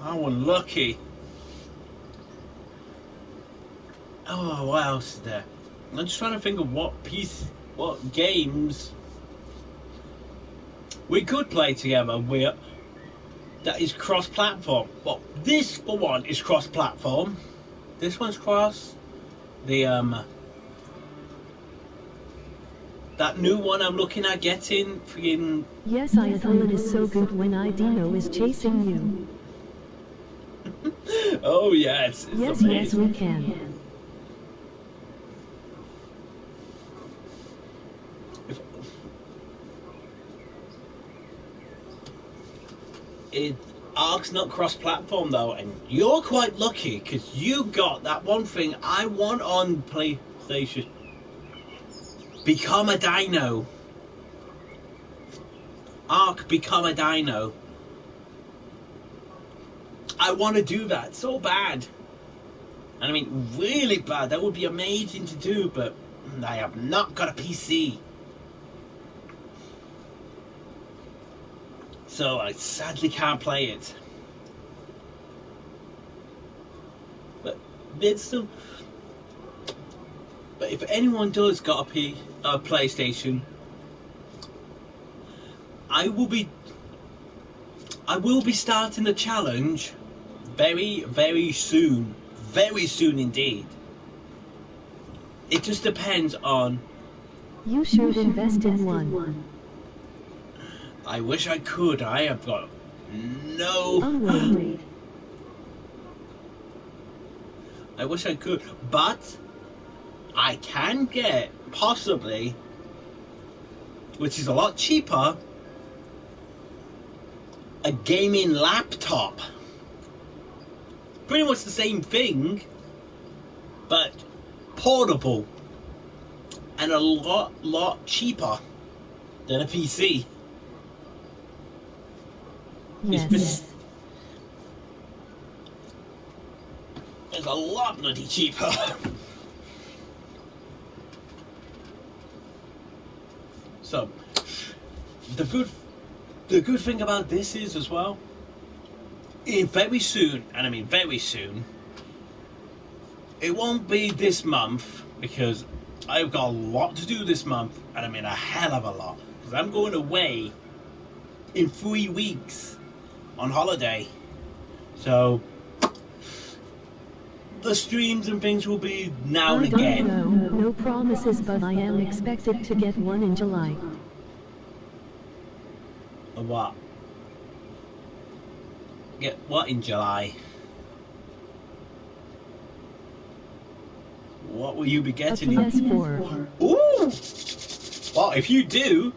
how unlucky. Oh, what else is there? I'm just trying to think of what games we could play together with that is cross-platform. Well, this for one is cross-platform. This one's cross. The that new one I'm looking at getting freaking. Yes, I thought it is so good when Dino is chasing you. Oh yeah, it's yes, amazing. yes, we can. Ark's not cross-platform though, and you're quite lucky because you got that one thing I want on PlayStation. Become a dino. Ark, become a dino. I want to do that so bad. And I mean, really bad. That would be amazing to do, but I have not got a PC. So I sadly can't play it. But there's some. But if anyone does got a PlayStation, I will be starting the challenge very, very soon. Very soon indeed. It just depends on. You should invest in one. I wish I could. I have got no. Wait. I wish I could, but I can get possibly, which is a lot cheaper, a gaming laptop. Pretty much the same thing, but portable and a lot cheaper than a PC. Yes. It's a lot bloody cheaper. So the good thing about this is as well, very soon, and I mean very soon, it won't be this month because I've got a lot to do this month, and I mean a hell of a lot, because I'm going away in 3 weeks on holiday. So the streams and things will be now and again. No promises, but I am expected to get one in July. A what? Get what in July? What will you be getting? A PS4. Ooh! Well, if you do,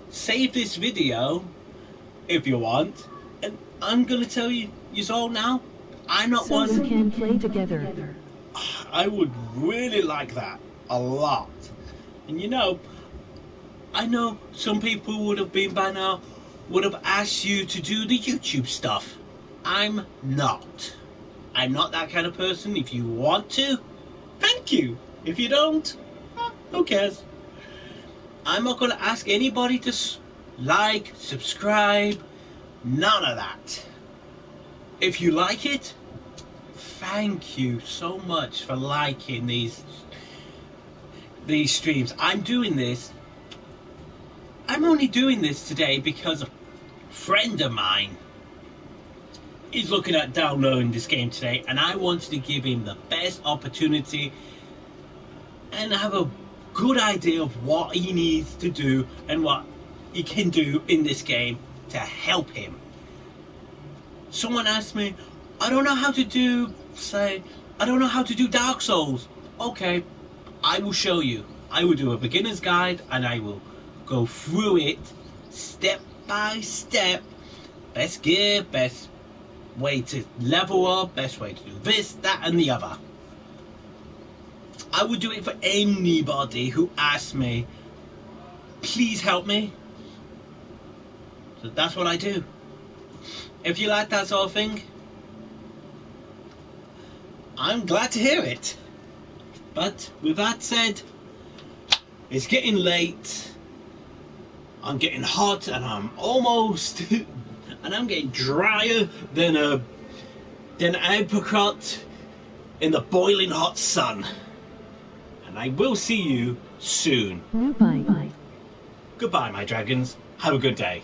save this video if you want, and I'm gonna tell you all now. I'm not one. So we can play together. I would really like that a lot. And you know, I know some people would have been by now, would have asked you to do the YouTube stuff. I'm not. I'm not that kind of person. If you want to, thank you. If you don't, who cares? I'm not going to ask anybody to like, subscribe, none of that. If you like it, thank you so much for liking these streams. I'm only doing this today because a friend of mine is looking at downloading this game today, and I wanted to give him the best opportunity and have a good idea of what he needs to do and what he can do in this game to help him. Someone asked me, I don't know how to do, say, I don't know how to do Dark Souls. Okay, I will show you. I will do a beginner's guide and I will go through it step by step. Best gear, best way to level up, best way to do this, that, and the other. I would do it for anybody who asks me, please help me. So that's what I do. If you like that sort of thing, I'm glad to hear it. But with that said, it's getting late. I'm getting hot and I'm almost and I'm getting drier than an apricot in the boiling hot sun. And I will see you soon. Goodbye. Goodbye, my dragons. Have a good day.